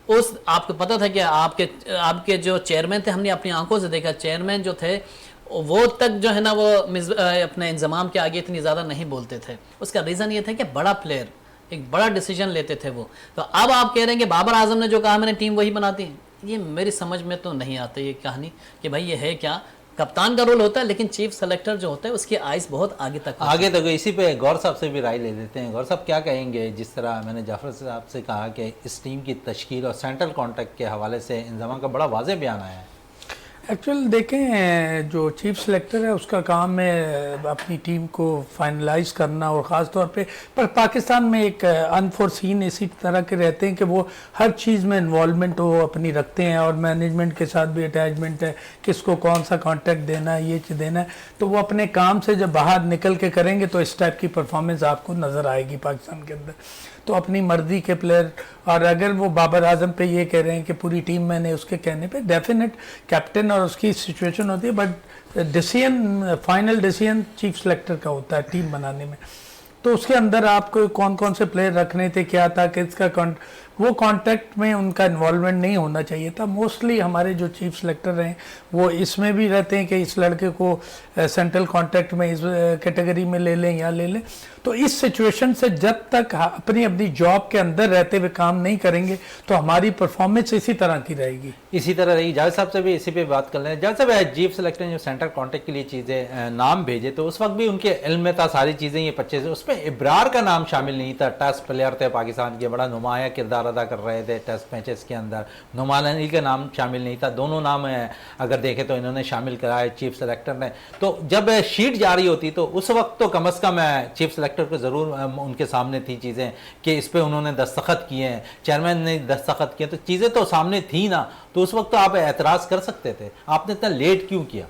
उस आपको पता था कि आपके जो चेयरमैन थे, हमने अपनी आंखों से देखा, चेयरमैन जो थे वो तक जो है ना वो अपने इंतज़ाम के आगे इतनी ज़्यादा नहीं बोलते थे। उसका रीज़न ये था कि बड़ा प्लेयर एक बड़ा डिसीजन लेते थे वो। तो अब आप कह रहे हैं कि बाबर आजम ने जो कहा मैंने टीम वही बनाती, ये मेरी समझ में तो नहीं आती ये कहानी कि भाई ये है क्या। कप्तान का रोल होता है, लेकिन चीफ सेलेक्टर जो होता है उसकी आइज़ बहुत आगे तक इसी पे गौर साहब से भी राय ले लेते हैं। गौर साहब क्या कहेंगे, जिस तरह मैंने जाफर साहब से कहा कि इस टीम की तश्कील और सेंट्रल कॉन्ट्रैक्ट के हवाले से इंतजाम का बड़ा वाज़ेह बयान आया है। एक्चुअल देखें, जो चीफ सेलेक्टर है उसका काम है अपनी टीम को फाइनलाइज करना, और ख़ास तौर पे पर पाकिस्तान में एक अनफोर्सीन इसी तरह के रहते हैं कि वो हर चीज़ में इन्वॉल्वमेंट वो अपनी रखते हैं, और मैनेजमेंट के साथ भी अटैचमेंट है, किसको कौन सा कॉन्ट्रैक्ट देना है, ये चीज़ देना है। तो वो अपने काम से जब बाहर निकल के करेंगे तो इस टाइप की परफॉर्मेंस आपको नज़र आएगी पाकिस्तान के अंदर। तो अपनी मर्जी के प्लेयर, और अगर वो बाबर आजम पे ये कह रहे हैं कि पूरी टीम मैंने, उसके कहने पे डेफिनेट कैप्टन और उसकी सिचुएशन होती है, but decision, final decision chief selector का होता है टीम बनाने में। तो उसके अंदर आपको कौन कौन से प्लेयर रखने थे, क्या था, किसका वो कॉन्टैक्ट में उनका इन्वॉल्वमेंट नहीं होना चाहिए था। मोस्टली हमारे जो चीफ सेलेक्टर हैं वो इसमें भी रहते हैं कि इस लड़के को सेंट्रल कॉन्ट्रैक्ट में इस कैटेगरी में ले लें या ले लें। तो इस सिचुएशन से जब तक अपनी अपनी जॉब के अंदर रहते हुए काम नहीं करेंगे तो हमारी परफॉर्मेंस इसी तरह की रहेगी, इसी तरह रहेगी। जावेद साहब से भी इसी पे बात कर लें। जावेद साहब, चीफ सेलेक्टर ने जो सेंट्रल कॉन्ट्रैक्ट के लिए चीज़ें नाम भेजे तो उस वक्त भी उनके इल्म में था सारी चीज़ें ये 25, उसमें इब्रार का नाम शामिल नहीं था। टेस्ट प्लेयर थे पाकिस्तान के, बड़ा नुमाया किरदार अदा कर रहे थे टेस्ट मैचेस के अंदर। नुमान अली का नाम शामिल नहीं था। दोनों नाम अगर देखें तो इन्होंने शामिल कराए चीफ सेलेक्टर ने। तो जब शीट जारी होती तो उस वक्त तो कम अज़ कम चीफ सेलेक्टर को ज़रूर उनके सामने थी चीज़ें कि इस पर उन्होंने दस्तखत किए हैं, चेयरमैन ने दस्तखत किए, तो चीज़ें तो सामने थी ना। तो उस वक्त तो आप एतराज़ कर सकते थे, आपने इतना लेट क्यों किया?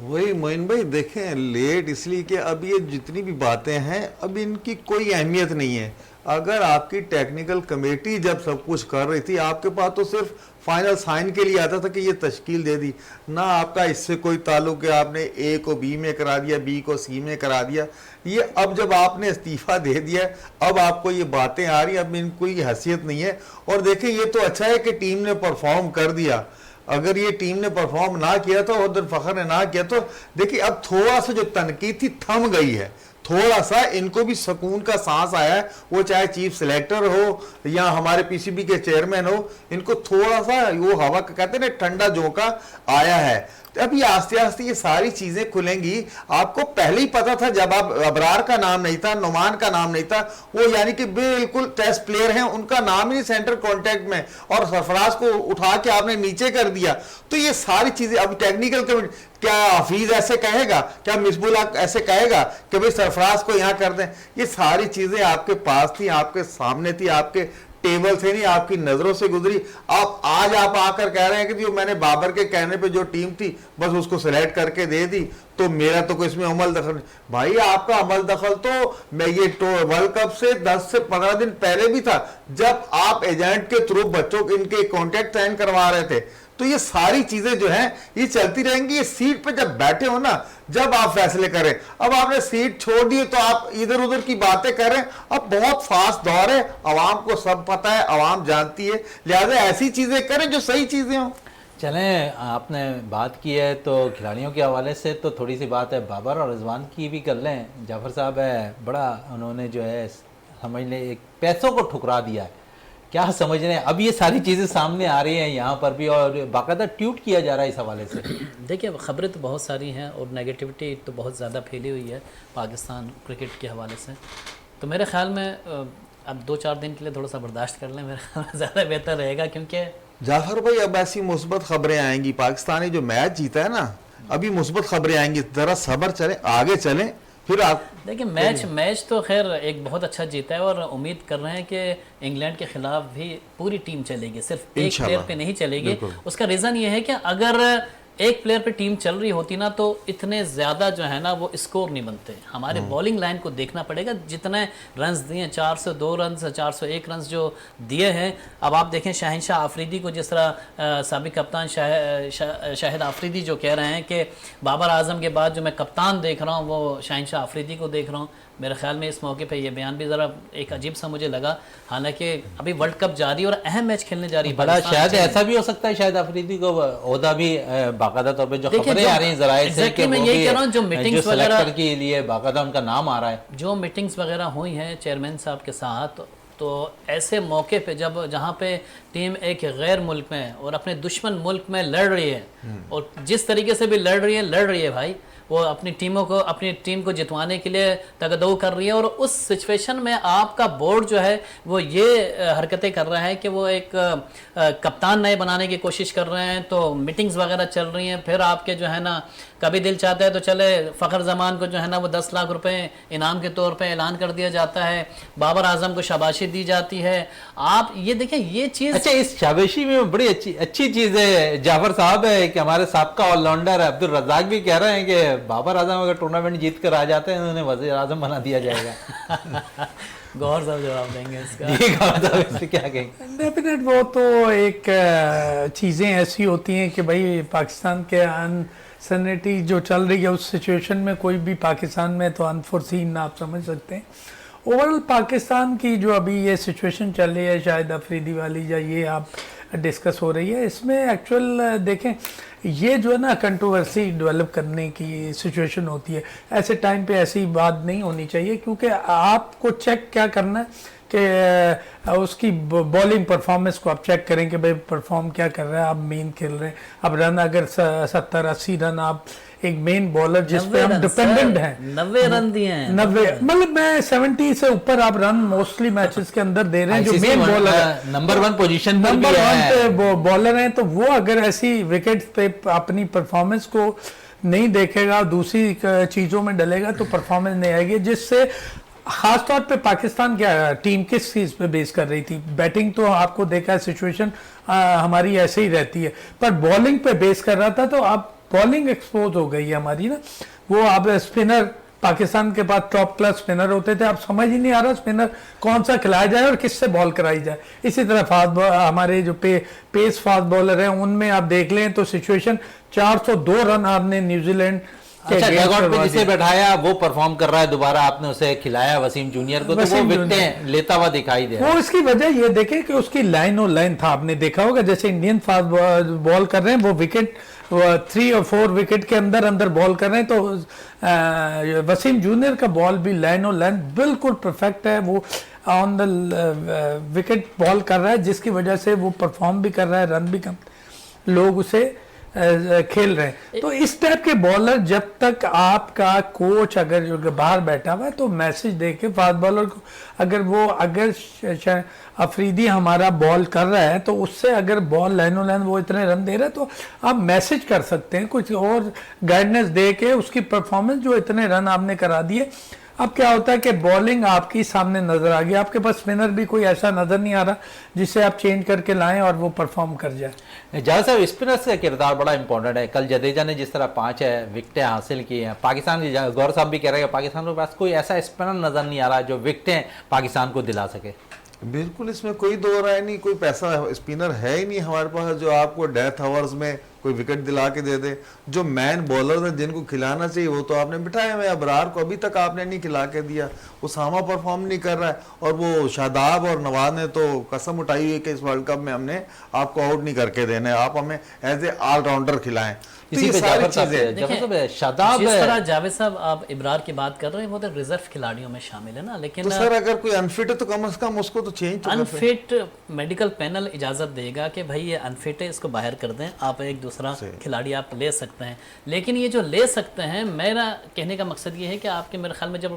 वही मोइन भाई, देखें लेट इसलिए कि अब ये जितनी भी बातें हैं अब इनकी कोई अहमियत नहीं है। अगर आपकी टेक्निकल कमेटी जब सब कुछ कर रही थी, आपके पास तो सिर्फ फाइनल साइन के लिए आता था कि ये तश्कील दे दी ना, आपका इससे कोई ताल्लुक है आपने ए को बी में करा दिया, बी को सी में करा दिया। ये अब जब आपने इस्तीफा दे दिया अब आपको ये बातें आ रही, अब इनकी कोई हैसियत नहीं है। और देखिए ये तो अच्छा है कि टीम ने परफॉर्म कर दिया, अगर ये टीम ने परफॉर्म ना किया तो उधर फखर ने ना किया तो देखिए अब थोड़ा सा जो तनकीद थी थम गई है, थोड़ा सा इनको भी सुकून का सांस आया है। वो चाहे चीफ सेलेक्टर हो या हमारे पीसीबी के चेयरमैन हो, इनको थोड़ा सा वो हवा का कहते हैं ना ठंडा झोंका आया है। तो अब ये आस्ते आस्ते ये सारी चीजें खुलेंगी। आपको पहले ही पता था जब आप अबरार का नाम नहीं था, नुमान का नाम नहीं था, वो यानी कि बिल्कुल टेस्ट प्लेयर हैं, उनका नाम ही सेंट्रल कॉन्टैक्ट में, और सरफराज को उठा के आपने नीचे कर दिया। तो ये सारी चीजें अब टेक्निकल कमेटी, क्या हफीज ऐसे कहेगा, क्या मिसबुल ऐसे कहेगा कि भाई सरफराज को यहां कर दें? ये सारी चीजें आपके पास थी, आपके सामने थी, आपके टेबल से नहीं, आपकी नजरों से गुजरी। आप आज आप आकर कह रहे हैं कि जो मैंने बाबर के कहने पे जो टीम थी बस उसको सिलेक्ट करके दे दी, तो मेरा तो कोई इसमें अमल दखल नहीं। भाई आपका अमल दखल तो मैं ये वर्ल्ड कप से 10 से 15 दिन पहले भी था, जब आप एजेंट के थ्रू बच्चों के इनके कॉन्ट्रैक्ट साइन करवा रहे थे। तो ये सारी चीजें जो हैं ये चलती रहेंगी। ये सीट पे जब बैठे हो ना, जब आप फैसले करें, अब आपने सीट छोड़ दी तो आप इधर उधर की बातें करें। अब बहुत फास्ट दौर है, आवाम को सब पता है, आवाम जानती है, लिहाजा ऐसी चीजें करें जो सही चीजें हों। चलें, आपने बात की है तो खिलाड़ियों के हवाले से तो थोड़ी सी बात है बाबर और रिजवान की भी कर लें। जाफर साहब है, बड़ा उन्होंने जो है समझ लें एक पैसों को ठुकरा दिया है, क्या समझ रहे हैं? अब ये सारी चीज़ें सामने आ रही हैं यहाँ पर भी, और बाकायदा ट्वीट किया जा रहा है इस हवाले से। देखिए ख़बरें तो बहुत सारी हैं और नेगेटिविटी तो बहुत ज़्यादा फैली हुई है पाकिस्तान क्रिकेट के हवाले से। तो मेरे ख़्याल में अब 2-4 दिन के लिए थोड़ा सा बर्दाश्त कर लें, मेरे ख्याल में ज़्यादा बेहतर रहेगा। क्योंकि जाफर भाई अब ऐसी मुस्बत खबरें आएंगी, पाकिस्तान ने जो मैच जीता है ना, अभी मुस्बत खबरें आएंगी, जरा सब्र चलें, आगे चलें, फिर आप देखिए मैच तो खैर एक बहुत अच्छा जीता है और उम्मीद कर रहे हैं कि इंग्लैंड के खिलाफ भी पूरी टीम चलेगी, सिर्फ एक इंशाल्लाह। प्लेयर पे नहीं चलेगी। बिल्कुल। उसका रीज़न ये है कि अगर एक प्लेयर पे टीम चल रही होती ना तो इतने ज़्यादा जो है ना वो स्कोर नहीं बनते। हमारे बॉलिंग लाइन को देखना पड़ेगा, जितने रन्स दिए 402 रन्स 401 रन्स जो दिए हैं। अब आप देखें शहनशाह आफरीदी को, जिस तरह साबिक कप्तान शाहिद आफरीदी जो कह रहे हैं कि बाबर आजम के बाद जो मैं कप्तान देख रहा हूँ वो शहनशाह आफरीदी को देख रहा हूँ। मेरे ख्याल में इस मौके पे ये बयान भी ज़रा एक अजीब सा मुझे लगा। हालांकि अभी वर्ल्ड कप जारी और अहम मैच खेलने जा रही है। बड़ा शायद ऐसा भी हो सकता है, शायद अफरीदी को ओहदा भी बाकायदा तौर पे जो खबरें आ रही हैं ज़राए से कि मैं वो यही भी कह रहा हूँ जो मीटिंग्स वगैरह के लिए बाकायदा उनका नाम आ रहा है, जो मीटिंग्स वगैरह हुई हैं चेयरमैन साहब के साथ, तो ऐसे मौके पे जहाँ पे टीम एक गैर मुल्क में और अपने दुश्मन मुल्क में लड़ रही है और जिस तरीके से भी लड़ रही है भाई, वो अपनी टीम को जितवाने के लिए तगदो कर रही है। और उस सिचुएशन में आपका बोर्ड जो है वो ये हरकतें कर रहा है कि वो एक कप्तान नए बनाने की कोशिश कर रहे हैं, तो मीटिंग्स वगैरह चल रही हैं। फिर आपके जो है ना कभी दिल चाहता है तो चले फ़खर जमान को जो है ना वो 10 लाख रुपए इनाम के तौर पे ऐलान कर दिया जाता है, बाबर आजम को शाबाशी दी जाती है। आप ये देखें ये चीज़। अच्छा, इस शाबाशी में बड़ी अच्छी चीज़ है जाफर साहब है कि हमारे साबका ऑलराउंडर अब्दुल रज़ाक भी कह रहे हैं कि बाबर आजम अगर टूर्नामेंट जीत कर आ जाते हैं उन्हें वज़ीर आज़म बना दिया जाएगा। गौर साहब जवाब देंगे इसका। ये गौर साहब इससे क्या कहेंगे? डेफिनेट वो तो एक चीज़ें ऐसी होती हैं कि भाई पाकिस्तान के अनसर्टेनिटी जो चल रही है उस सिचुएशन में कोई भी पाकिस्तान में तो अनफोर्सीन आप समझ सकते हैं। ओवरऑल पाकिस्तान की जो अभी ये सिचुएशन चल रही है शायद अफरीदी वाली या ये आप डिस्कस हो रही है, इसमें एक्चुअल देखें ये जो है ना कंट्रोवर्सी डेवलप करने की सिचुएशन होती है। ऐसे टाइम पे ऐसी बात नहीं होनी चाहिए, क्योंकि आपको चेक क्या करना है कि उसकी बॉलिंग परफॉर्मेंस को आप चेक करें कि भाई परफॉर्म क्या कर रहा है। आप मेन खेल रहे हैं, अब रन अगर 70-80 रन आप एक मेन बॉलर जिस पे हम डिपेंडेंट हैं 90 रन दिए हैं, 90 मतलब मैं 70 से ऊपर आप रन मोस्टली मैचेस के अंदर दे रहे हैं। जो मेन बॉलर है नंबर 1 पोजीशन नंबर 1 पे बॉलर हैं, तो वो अगर ऐसी विकेट पे अपनी परफॉर्मेंस को नहीं देखेगा, दूसरी चीज़ों में डलेगा तो परफॉर्मेंस नहीं आएगी। जिससे खास तौर पे पाकिस्तान क्या टीम किस चीज़ पे बेस कर रही थी, बैटिंग तो आपको देखा है सिचुएशन हमारी ऐसे ही रहती है, पर बॉलिंग पे बेस कर रहा था। तो अब बॉलिंग एक्सपोज हो गई है हमारी ना, वो अब स्पिनर पाकिस्तान के पास टॉप क्लास स्पिनर होते थे, अब समझ ही नहीं आ रहा स्पिनर कौन सा खिलाया जाए और किससे बॉल कराई जाए। इसी तरह फास्ट हमारे जो पेस फास्ट बॉलर हैं उनमें आप देख लें तो सिचुएशन 402 रन आपने न्यूजीलैंड अच्छा डगआउट पे जिसे बैठाया वो परफॉर्म कर रहा है, दोबारा आपने उसे खिलाया वसीम जूनियर को, तो वो विकेटें लेता हुआ दिखाई दे रहा है। वो इसकी वजह ये देखें कि उसकी लाइन और लाइन था, आपने देखा होगा जैसे इंडियन फास्ट बॉल कर रहे हैं वो विकेट 3 और 4 विकेट के अंदर बॉल कर रहे हैं, तो वसीम जूनियर का बॉल भी लाइन और लाइन बिल्कुल परफेक्ट है। वो ऑन द विकेट बॉल कर रहा है जिसकी वजह से वो परफॉर्म भी कर रहा है, रन भी कम लोग उसे खेल रहे हैं। तो इस टाइप के बॉलर जब तक आपका कोच अगर बाहर बैठा हुआ है तो मैसेज दे के फास्ट बॉलर को अगर अफरीदी हमारा बॉल कर रहा है तो उससे अगर बॉल लाइनों लाइन वो इतने रन दे रहा है तो आप मैसेज कर सकते हैं, कुछ और गाइडेंस दे के उसकी परफॉर्मेंस जो इतने रन आपने करा दिए। अब क्या होता है कि बॉलिंग आपकी सामने नजर आ गई, आपके पास स्पिनर भी कोई ऐसा नजर नहीं आ रहा जिसे आप चेंज करके लाएं और वो परफॉर्म कर जाए। जहाँ साहब स्पिनर्स का किरदार बड़ा इंपॉर्टेंट है। कल जडेजा ने जिस तरह 5 विकेटें हासिल की हैं, पाकिस्तान की गौर साहब भी कह रहे हैं पाकिस्तान के पास कोई ऐसा स्पिनर नजर नहीं आ रहा जो विकेटें पाकिस्तान को दिला सके। बिल्कुल, इसमें कोई दो राय नहीं, कोई पैसा स्पिनर है ही नहीं हमारे पास जो आपको डेथ आवर्स में कोई विकेट दिला के दे दे। जो मैन बॉलर हैं जिनको खिलाना चाहिए वो तो आपने बिठाए हुए, अबरार को अभी तक आपने नहीं खिला के दिया, उसामा परफॉर्म नहीं कर रहा है, और वो शादाब और नवाज ने तो कसम उठाई हुई है कि इस वर्ल्ड कप में हमने आपको आउट नहीं करके देना है, आप हमें एज ए ऑलराउंडर खिलाएं। तो ये सारी चीजें शादाब जिस तरह जावेद साहब आप इब्रार की बात कर रहे हैं वो तो रिजर्व खिलाड़ियों में शामिल है ना, लेकिन तो सर अगर कोई अनफिट है तो कम से कम उसको तो चेंज अनफिट मेडिकल पैनल इजाजत देगा कि भाई ये अनफिट है, इसको बाहर कर दें, आप एक दूसरा खिलाड़ी आप ले सकते हैं। लेकिन ये जो ले सकते हैं, मेरा कहने का मकसद ये है कि आपके मेरे ख्याल में जब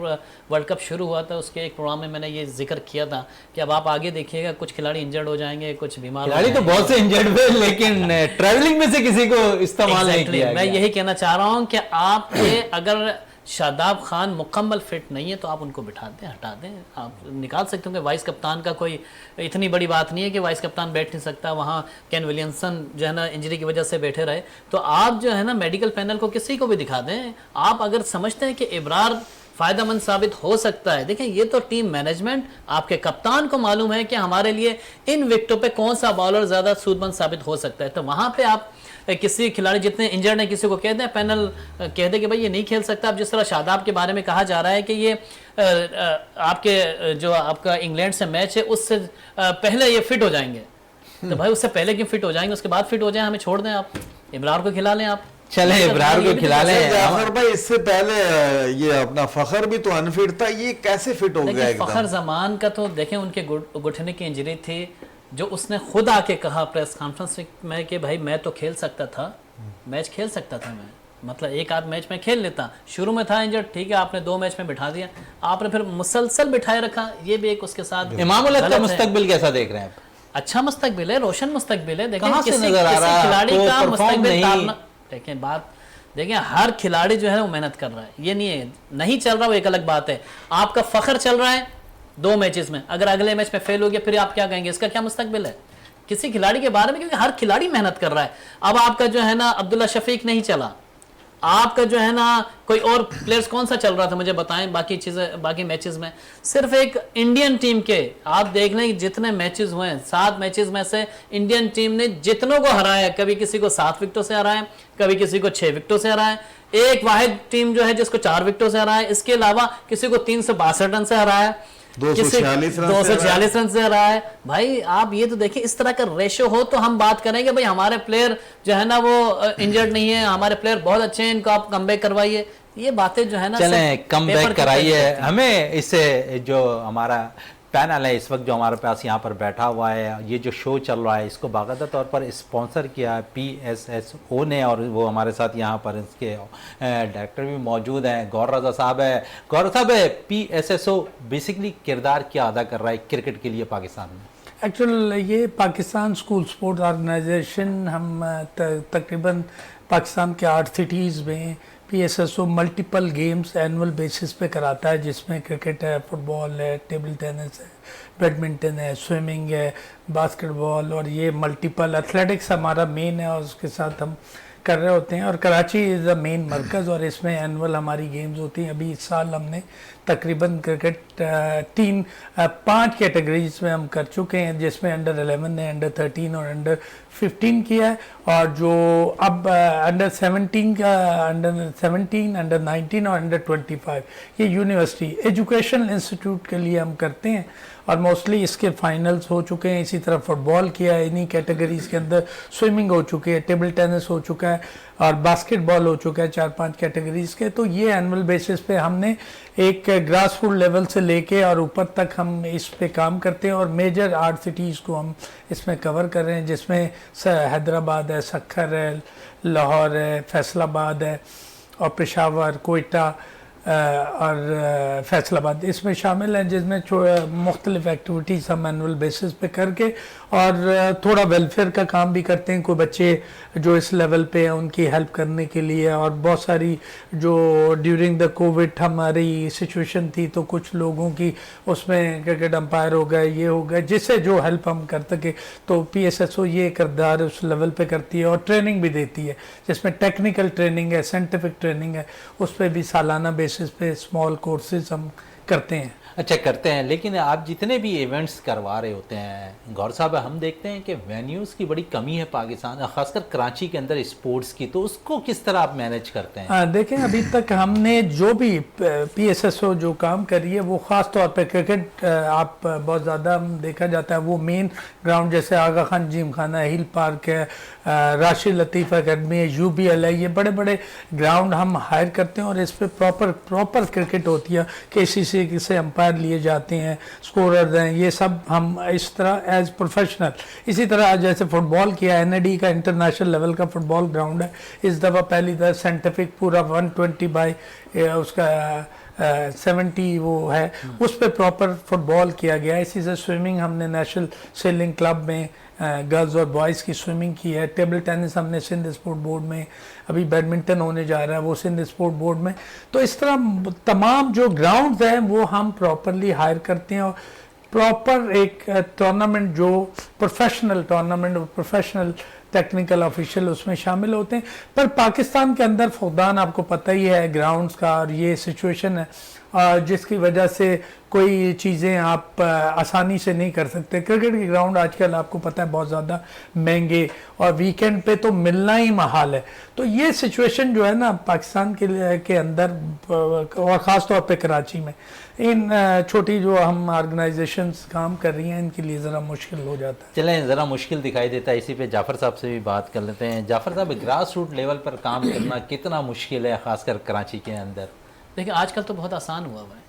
वर्ल्ड कप शुरू हुआ था उसके एक प्रोग्राम में मैंने ये जिक्र किया था कि अब आप आगे देखिएगा कुछ खिलाड़ी इंजर्ड हो जाएंगे, कुछ बीमार खिलाड़ी तो बहुत से इंजर्ड हुए, लेकिन ट्रैवलिंग में से किसी को इस्तेमाल नहीं Exactly, किया मैं गया। यही कहना चाह रहा हूँ कि आपके अगर शादाब खान मुकम्मल फिट नहीं है तो आप उनको बिठा दें, हटा दें। आप निकाल सकते हो कि वाइस कप्तान का कोई इतनी बड़ी बात नहीं है कि वाइस कप्तान बैठ नहीं सकता, वहाँ केन विलियमसन जो है ना इंजरी की वजह से बैठे रहे, तो आप जो है ना मेडिकल पैनल को किसी को भी दिखा दें। आप अगर समझते हैं कि इब्रार फ़ायदेमंद साबित हो सकता है, देखें ये तो टीम मैनेजमेंट, आपके कप्तान को मालूम है कि हमारे लिए इन विकेटों पे कौन सा बॉलर ज़्यादा सूदमंद साबित हो सकता है, तो वहाँ पे आप किसी खिलाड़ी जितने इंजर्ड हैं किसी को कह दें, पैनल कह दे कि भाई ये नहीं खेल सकता। अब जिस तरह शादाब के बारे में कहा जा रहा है कि ये आपके जो आपका इंग्लैंड से मैच है उससे पहले ये फिट हो जाएंगे, तो भाई उससे पहले क्यों फिट हो जाएंगे, उसके बाद फिट हो जाए, हमें छोड़ दें, आप इब्रार को खिला लें। आप चले इब्रार को खिला लें। जाफर भाई इससे पहले ये अपना फखर भी तो अनफिट था, ये कैसे फिट हो गया लेकिन फखर एकदम? जमान का तो देखें उनके घुटने की इंजरी थी, जो उसने खुद आके कहा प्रेस कॉन्फ्रेंस में कि भाई मैं तो खेल सकता था, मैच खेल सकता था मैं, मतलब एक आध मैच में खेल लेता, शुरू में था इंजर्ड, ठीक है आपने 2 मैच में बिठा दिया, आपने फिर मुसलसल बिठाए रखा, ये भी एक उसके साथ इमाम उल हक का गलत है। मुस्तकबिल कैसा देख रहे हैं आप? अच्छा मुस्तकबिल है, रोशन मुस्तकबिल है। देखें कहाँ से किसी नजर आ रहा है खिलाड़ी आपको? का परफॉर्म मुस्तकबिल नहीं। तारना, देखें बात देखें हर खिलाड़ी जो है वो मेहनत कर रहा है, ये नहीं है नहीं चल रहा, वो एक अलग बात है। आपका फखर चल रहा है 2 मैचेस में, अगर अगले मैच में फेल हो गया फिर आप क्या कहेंगे, इसका क्या मुस्तकबिल है किसी खिलाड़ी के बारे में, क्योंकि हर खिलाड़ी मेहनत कर रहा है। अब आपका जो है ना अब्दुल्ला शफीक नहीं चला, आपका जो है ना कोई और प्लेयर्स कौन सा चल रहा था मुझे बताएं, बाकी चीज़ें बाकी मैचेस में सिर्फ एक इंडियन टीम के आप देख लें जितने मैचेस हुए हैं 7 मैचेस में से इंडियन टीम ने जितनों को हराया, कभी किसी को 7 विकेटों से हराया, कभी किसी को 6 विकेटों से हराया, एक वाहिद टीम जो है जिसको 4 विकेटों से हराया, इसके अलावा किसी को 362 रन से हराया, 246 रन से रहा है। भाई आप ये तो देखिए इस तरह का रेशो हो तो हम बात करेंगे भाई हमारे प्लेयर जो है ना वो इंजर्ड नहीं है, हमारे प्लेयर बहुत अच्छे हैं, इनको आप कमबैक करवाइए, ये बातें जो है ना चलें कम बैक कराइए। हमें इससे जो हमारा पैनल है इस वक्त जो हमारे पास यहाँ पर बैठा हुआ है, ये जो शो चल रहा है इसको बाकायदा तौर पर स्पॉन्सर किया है PSSO ने, और वो हमारे साथ यहाँ पर इसके डायरेक्टर भी मौजूद हैं, गौर रज़ा साहब है। गौर साहब PSSO बेसिकली किरदार क्या अदा कर रहा है क्रिकेट के लिए पाकिस्तान में? एक्चुअल ये पाकिस्तान स्कूल स्पोर्ट्स ऑर्गेनाइजेशन, हम तकरीबन पाकिस्तान के 8 सिटीज़ में PSSO multiple games annual basis पे कराता है, जिसमें क्रिकेट है, फुटबॉल है, टेबल टेनिस है, बैडमिंटन है, स्विमिंग है, बास्केटबॉल, और ये मल्टीपल एथलेटिक्स हमारा मेन है और उसके साथ हम कर रहे होते हैं। और कराची इज़ द मेन मरकज़ और इसमें एनुअल हमारी गेम्स होती हैं। अभी इस साल हमने तकरीबन क्रिकेट 5 कैटेगरीज में हम कर चुके हैं, जिसमें अंडर 11 है, अंडर 13 और अंडर 15 किया है, और जो अब अंडर 17 का अंडर 17, अंडर 19 और अंडर 25 ये यूनिवर्सिटी एजुकेशनल इंस्टीट्यूट के लिए हम करते हैं, और मोस्टली इसके फाइनल्स हो चुके हैं। इसी तरह फुटबॉल किया है इन्हीं कैटेगरीज के अंदर, स्विमिंग हो चुकी है, टेबल टेनिस हो चुका है और बास्केटबॉल हो चुका है, 4-5 कैटेगरीज के। तो ये एनुअल बेसिस पे हमने एक ग्रास रूट लेवल से लेके और ऊपर तक हम इस पे काम करते हैं, और मेजर 8 सिटीज़ को हम इसमें कवर कर रहे हैं, जिसमें हैदराबाद है, सखर है, लाहौर है, फैसलाबाद है और पेशावर, कोयटा और फैसलाबाद इसमें शामिल हैं, जिसमें मुख्तलिफ एक्टिविटीज़ हम एनुअल बेसिस पे करके और थोड़ा वेलफेयर का काम भी करते हैं। कोई बच्चे जो इस लेवल पे हैं उनकी हेल्प करने के लिए, और बहुत सारी जो ड्यूरिंग द कोविड हमारी सिचुएशन थी तो कुछ लोगों की उसमें क्रिकेट अंपायर हो गए, ये हो गए, जिससे जो हेल्प हम कर सके, तो PSSO ये किरदार उस लेवल पे करती है और ट्रेनिंग भी देती है, जिसमें टेक्निकल ट्रेनिंग है, साइंटिफिक ट्रेनिंग है, उस पर भी सालाना बेसिस पे स्मॉल कोर्सेज हम करते हैं। अच्छा करते हैं, लेकिन आप जितने भी इवेंट्स करवा रहे होते हैं गौर साहब, हम देखते हैं कि वेन्यूज़ की बड़ी कमी है पाकिस्तान, खासकर कराची के अंदर स्पोर्ट्स की, तो उसको किस तरह आप मैनेज करते हैं? देखें अभी तक हमने जो भी PSSO जो काम करी है वो ख़ास तौर पे क्रिकेट आप बहुत ज़्यादा देखा जाता है, वो मेन ग्राउंड जैसे आगा खान जिम खाना, हिल पार्क है, राशिद लतीफ़ अकेडमी है, UBL है, ये बड़े बड़े ग्राउंड हम हायर करते हैं और इस पर प्रॉपर क्रिकेट होती है। KCC से अंपायर लिए जाते हैं, स्कोरर्स हैं, ये सब हम इस तरह एज प्रोफेशनल। इसी तरह जैसे फुटबॉल किया, NAD का इंटरनेशनल लेवल का फुटबॉल ग्राउंड है, इस दफ़ा पहली दफ़ा साइंटिफिक पूरा 120 बाई उसका 70 वो है, उस पर प्रॉपर फुटबॉल किया गया है। इसी से स्विमिंग हमने नेशनल सेलिंग क्लब में गर्ल्स और बॉयज़ की स्विमिंग की है, टेबल टेनिस हमने सिंध स्पोर्ट बोर्ड में, अभी बैडमिंटन होने जा रहा है वो सिंध स्पोर्ट बोर्ड में। तो इस तरह तमाम जो ग्राउंड्स हैं वो हम प्रॉपरली हायर करते हैं और प्रॉपर एक टूर्नामेंट जो प्रोफेशनल टूर्नामेंट और प्रोफेशनल टेक्निकल ऑफिशियल उसमें शामिल होते हैं। पर पाकिस्तान के अंदर फुकदान आपको पता ही है ग्राउंड्स का, और ये सिचुएशन है जिसकी वजह से कोई चीज़ें आप आसानी से नहीं कर सकते। क्रिकेट के ग्राउंड आजकल आपको पता है बहुत ज़्यादा महंगे और वीकेंड पे तो मिलना ही महाल है। तो ये सिचुएशन जो है ना पाकिस्तान के अंदर और ख़ास तौर पे कराची में इन छोटी जो हम ऑर्गेनाइजेशंस काम कर रही हैं इनके लिए ज़रा मुश्किल हो जाता है। चलें, ज़रा मुश्किल दिखाई देता है, इसी पे जाफ़र साहब से भी बात कर लेते हैं। जाफ़र साहब, ग्रास रूट लेवल पर काम करना कितना मुश्किल है, ख़ासकर कराची के अंदर? देखिए आजकल तो बहुत आसान हुआ है।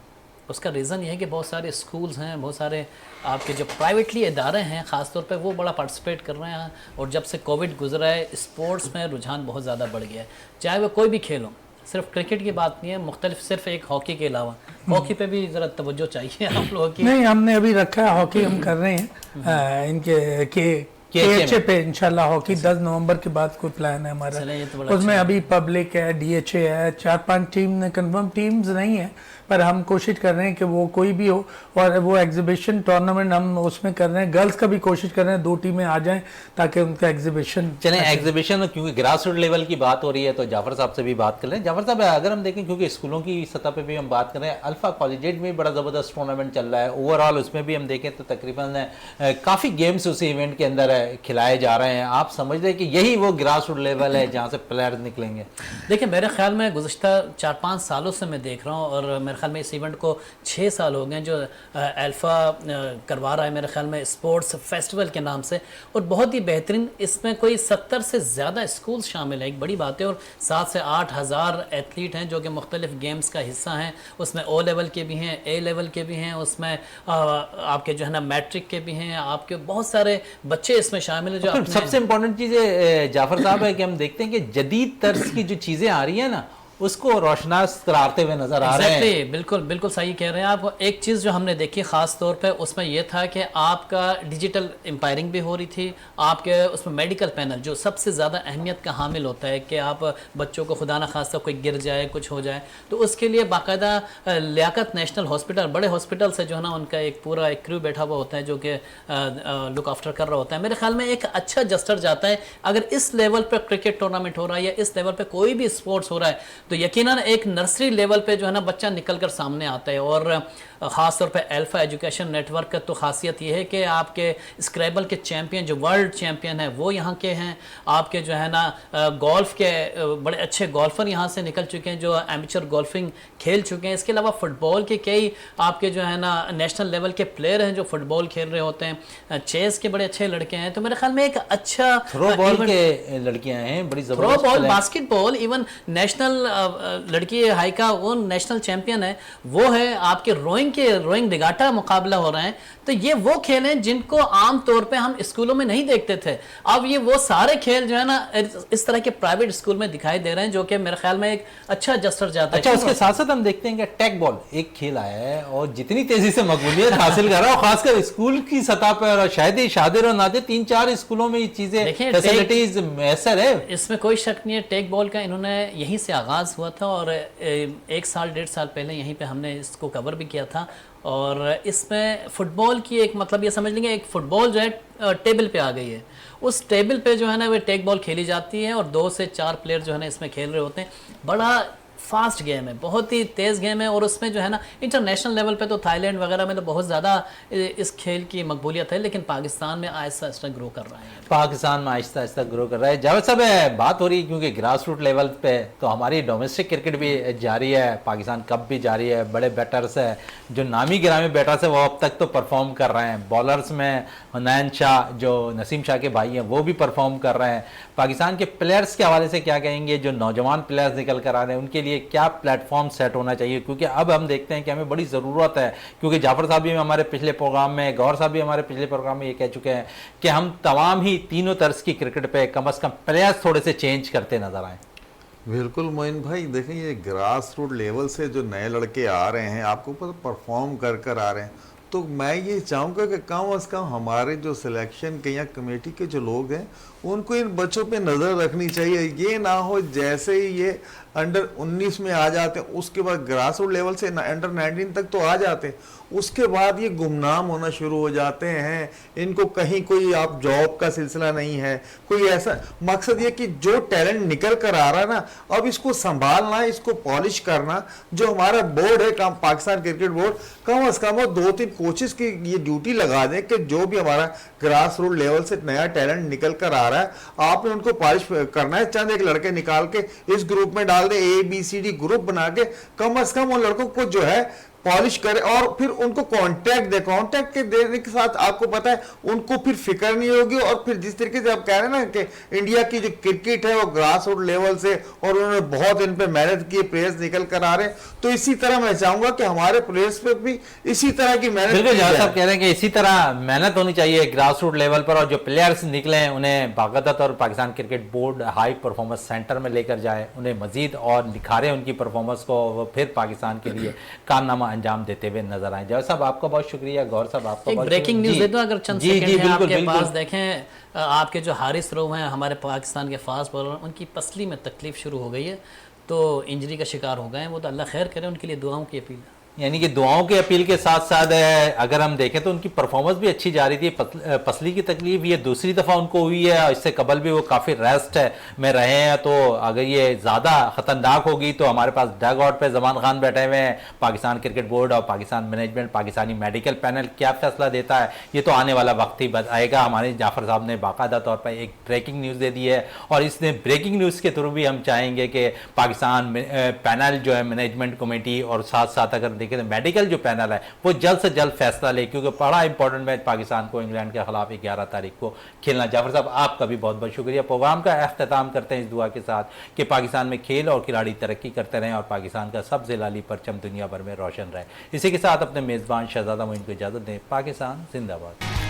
उसका रीज़न ये है कि बहुत सारे स्कूल्स हैं, बहुत सारे आपके जो प्राइवेटली इदारे हैं ख़ास तौर पे वो बड़ा पार्टिसिपेट कर रहे हैं। और जब से कोविड गुजरा है स्पोर्ट्स में रुझान बहुत ज़्यादा बढ़ गया है, चाहे वो कोई भी खेल हो। सिर्फ क्रिकेट की बात नहीं है, मुख्तलिफ सिर्फ एक हॉकी के अलावा हॉकी पे भी ज़रा तवज्जो चाहिए आप लोगों की। नहीं, हमने अभी रखा है हॉकी, हम कर रहे हैं इनके के पे इंशाल्लाह हॉकी 10 नवंबर के बाद कोई प्लान है हमारा। तो उसमें अभी पब्लिक है, DHA है, 4-5 टीम ने कन्फर्म टीम्स नहीं है पर हम कोशिश कर रहे हैं कि वो कोई भी हो और वो एग्जीबिशन टूर्नामेंट हम उसमें कर रहे हैं। गर्ल्स का भी कोशिश कर रहे हैं 2 टीमें आ जाएं ताकि उनका एग्जीबिशन चलें। एग्जीबिशन क्योंकि ग्रास रूट लेवल की बात हो रही है तो जाफ़र साहब से भी बात कर लें। जाफ़र साहब, अगर हम देखें क्योंकि स्कूलों की सतह पे भी हम बात कर रहे हैं, अल्फ़ा कॉलेजिएट में बड़ा ज़बरदस्त टूर्नामेंट चल रहा है। ओवरऑल उसमें भी हम देखें तो तकरीबन काफ़ी गेम्स उसी इवेंट के अंदर खिलाए जा रहे हैं। आप समझते हैं कि यही वो ग्रास रूट लेवल है जहाँ से प्लेयर्स निकलेंगे? देखिए मेरे ख्याल में गुज़श्ता 4-5 सालों से मैं देख रहा हूँ और मेरे ख्याल में इस इवेंट को 6 साल हो गए जो अल्फ़ा करवा रहा है मेरे ख्याल में स्पोर्ट्स फेस्टिवल के नाम से। और बहुत ही बेहतरीन, इसमें कोई 70 से ज़्यादा स्कूल शामिल है, एक बड़ी बात है। और 7 से 8 हज़ार एथलीट हैं जो कि मुख्तलिफ गेम्स का हिस्सा हैं। उसमें O लेवल के भी हैं, A लेवल के भी हैं, उसमें आपके जो है ना मैट्रिक के भी हैं, आपके बहुत सारे बच्चे इसमें शामिल हैं। जो सबसे इम्पोर्टेंट चीज़ जाफ़र साहब है कि हम देखते हैं कि जदीद तर्ज की जो चीज़ें आ रही है ना उसको रोशनास कराते हुए नजर आ रहे हैं। बिल्कुल बिल्कुल सही कह रहे हैं आप। एक चीज़ जो हमने देखी ख़ास तौर पे उसमें यह था कि आपका डिजिटल एम्पायरिंग भी हो रही थी, आपके उसमें मेडिकल पैनल जो सबसे ज़्यादा अहमियत का हामिल होता है कि आप बच्चों को खुदा न खास्ता कोई गिर जाए कुछ हो जाए तो उसके लिए बाकायदा लियाकत नेशनल हॉस्पिटल, बड़े हॉस्पिटल से जो है ना उनका एक पूरा एक क्रू बैठा हुआ होता है जो कि लुक आफ्टर कर रहा होता है। मेरे ख्याल में एक अच्छा जस्टर जाता है अगर इस लेवल पर क्रिकेट टूर्नामेंट हो रहा है या इस लेवल पर कोई भी स्पोर्ट्स हो रहा है तो यकीनन एक नर्सरी लेवल पे जो है ना बच्चा निकल कर सामने आता है। और ख़ास तौर पे अल्फ़ा एजुकेशन नेटवर्क का तो खासियत ये है कि आपके स्क्रैबल के चैम्पियन जो वर्ल्ड चैम्पियन है वो यहाँ के हैं, आपके जो है ना गोल्फ के बड़े अच्छे गोल्फर यहाँ से निकल चुके हैं जो एमेचर गोल्फिंग खेल चुके हैं। इसके अलावा फ़ुटबॉल के कई आपके जो है ना नेशनल लेवल के प्लेयर हैं जो फुटबॉल खेल रहे होते हैं, चेस के बड़े अच्छे लड़के हैं। तो मेरे ख्याल में एक अच्छा थ्रो बॉल के लड़कियां हैं, बड़ी throw ball, basketball, even national लड़की हाइका वो नेशनल चैंपियन है, वो है आपके रोइंग रिगाटा मुकाबला हो रहा है। तो ये वो खेल हैं जिनको आम तौर पे हम स्कूलों में नहीं देखते थे। अब ये वो सारे खेल जो है ना इस तरह के प्राइवेट स्कूल में दिखाई दे रहे हैं जो कि मेरे ख्याल में एक अच्छा जस्टर जाता है। अच्छा, उसके साथ साथ हम देखते हैं कि टैग बॉल एक खेल आया है और जितनी तेजी से मकबूलियत हासिल कर रहा है खासकर स्कूल की सतह पर और शायद ही शादिर और नादिर 3-4 स्कूलों में ये चीजें फैसिलिटीज मैसर है, इसमें कोई शक नहीं है। टैग बॉल का इन्होंने यहीं से आगाज हुआ था और 1 साल 1.5 साल पहले यहीं पे हमने इसको कवर भी किया था। और इसमें फ़ुटबॉल की एक मतलब ये समझ लेंगे एक फ़ुटबॉल जो है टेबल पे आ गई है, उस टेबल पे जो है ना वो टैग बॉल खेली जाती है और 2 से 4 प्लेयर जो है ना इसमें खेल रहे होते हैं। बड़ा फास्ट गेम है, बहुत ही तेज़ गेम है और उसमें जो है ना इंटरनेशनल लेवल पे तो थाईलैंड वगैरह में तो बहुत ज़्यादा इस खेल की मकबूलियत है, लेकिन पाकिस्तान में आहिस्ता आहिस्ता ग्रो कर रहा है। पाकिस्तान में आहिस्ता आहिस्ता ग्रो कर रहा है। जावेद साहब, बात हो रही है क्योंकि ग्रास रूट लेवल पे तो हमारी डोमेस्टिक क्रिकेट भी जारी है, पाकिस्तान कप भी जारी है, बड़े बैटर्स है जो नामी गिरामी बैटर्स है वो अब तक तो परफॉर्म कर रहे हैं। बॉलर्स में हुनैन शाह जो नसीम शाह के भाई हैं वो भी परफॉर्म कर रहे हैं। पाकिस्तान के प्लेयर्स के हवाले से क्या कहेंगे, जो नौजवान प्लेयर्स निकल कर आ रहे हैं उनके लिए क्या प्लेटफॉर्म सेट होना चाहिए? क्योंकि अब हम देखते हैं कि हमें बड़ी ज़रूरत है, क्योंकि जाफ़र साहब भी हमारे पिछले प्रोग्राम में, गौर साहब भी हमारे पिछले प्रोग्राम में ये कह चुके हैं कि हम तमाम ही तीनों तर्ज की क्रिकेट पे कम से कम प्लेयर्स थोड़े से चेंज करते नजर आए। बिल्कुल मोइन भाई, देखें ये ग्रास रूट लेवल से जो नए लड़के आ रहे हैं आपको पता परफॉर्म कर आ रहे हैं, तो मैं ये चाहूँगा कि कम से कम हमारे जो सिलेक्शन के या कमेटी के जो लोग हैं उनको इन बच्चों पे नज़र रखनी चाहिए। ये ना हो जैसे ही ये अंडर 19 में आ जाते हैं उसके बाद ग्रास रूट लेवल से अंडर 19 तक तो आ जाते हैं, उसके बाद ये गुमनाम होना शुरू हो जाते हैं। इनको कहीं कोई आप जॉब का सिलसिला नहीं है, कोई ऐसा मकसद ये कि जो टैलेंट निकल कर आ रहा है ना, अब इसको संभालना, इसको पॉलिश करना। जो हमारा बोर्ड है पाकिस्तान क्रिकेट बोर्ड, कम से कम वो 2-3 कोचेस की ये ड्यूटी लगा दें कि जो भी हमारा ग्रास रूट लेवल से नया टैलेंट निकल कर आ रहा है, आपने उनको पॉलिश करना है। चंद एक लड़के निकाल के इस ग्रुप में डाल दे, ABCD ग्रुप बना के कम से कम उन लड़कों को जो है पॉलिश करे और फिर उनको कांटेक्ट दे। कांटेक्ट के देने के साथ आपको पता है उनको फिर फिक्र नहीं होगी। और फिर जिस तरीके से आप कह रहे हैं ना कि इंडिया की जो क्रिकेट है वो ग्रास रूट लेवल से, और उन्होंने बहुत इन पे मेहनत की, प्लेयर्स निकल कर आ रहे हैं, तो इसी तरह मैं चाहूंगा कि हमारे प्लेयर्स पे भी इसी तरह की मेहनत बिल्कुल की जहाँ जाए। साहब कह रहे हैं कि इसी तरह मेहनत होनी चाहिए ग्रास रूट लेवल पर, और जो प्लेयर्स निकले हैं उन्हें बाकायदा तौर Pakistan cricket board high performance centre में लेकर जाए, उन्हें मजीद और निखारे उनकी परफॉर्मेंस को, वो फिर पाकिस्तान के लिए कारनामा अंजाम देते हुए नजर आए। जय साहब आपका बहुत शुक्रिया, गौर साहब आपका एक बहुत ब्रेकिंग न्यूज़ दे दूं अगर चंद सेकंड है बिल्कुल, आपके बिल्कुल। पास। देखें आपके जो हारिस रऊफ हैं हमारे पाकिस्तान के फास्ट बॉलर, उनकी पसली में तकलीफ शुरू हो गई है, तो इंजरी का शिकार हो गए हैं। वो तो अल्लाह खैर करे, उनके लिए दुआओं की अपील है। यानी कि दुआओं की अपील के साथ साथ अगर हम देखें तो उनकी परफॉर्मेंस भी अच्छी जा रही थी। पसली की तकलीफ ये दूसरी दफ़ा उनको हुई है, और इससे कबल भी वो काफ़ी रेस्ट में रहे हैं। तो अगर ये ज़्यादा ख़तरनाक होगी तो हमारे पास डग आउट पे जमान खान बैठे हुए हैं। पाकिस्तान क्रिकेट बोर्ड और Pakistan management, Pakistani medical panel क्या फैसला देता है ये तो आने वाला वक्त ही बताएगा। हमारे जाफर साहब ने बाकायदा तौर पर एक ब्रेकिंग न्यूज़ दे दी है, और इसने ब्रेकिंग न्यूज़ के थ्रू भी हम चाहेंगे कि पाकिस्तान पैनल जो है मैनेजमेंट कमेटी, और साथ साथ अगर देखें तो मेडिकल जो पैनल है वो जल्द से जल्द फैसला ले, क्योंकि बड़ा इंपॉर्टेंट मैच पाकिस्तान को इंग्लैंड के खिलाफ 11 तारीख को खेलना। जाफर साहब आपका भी बहुत बहुत शुक्रिया। प्रोग्राम का अख्ताम करते हैं इस दुआ के साथ कि पाकिस्तान में खेल और खिलाड़ी तरक्की करते रहें और पाकिस्तान का सब जिलाली परचम दुनिया भर में रोशन रहे। इसी के साथ अपने मेज़बान शहजादा मोइन को इजाज़त दें। पाकिस्तान जिंदाबाद।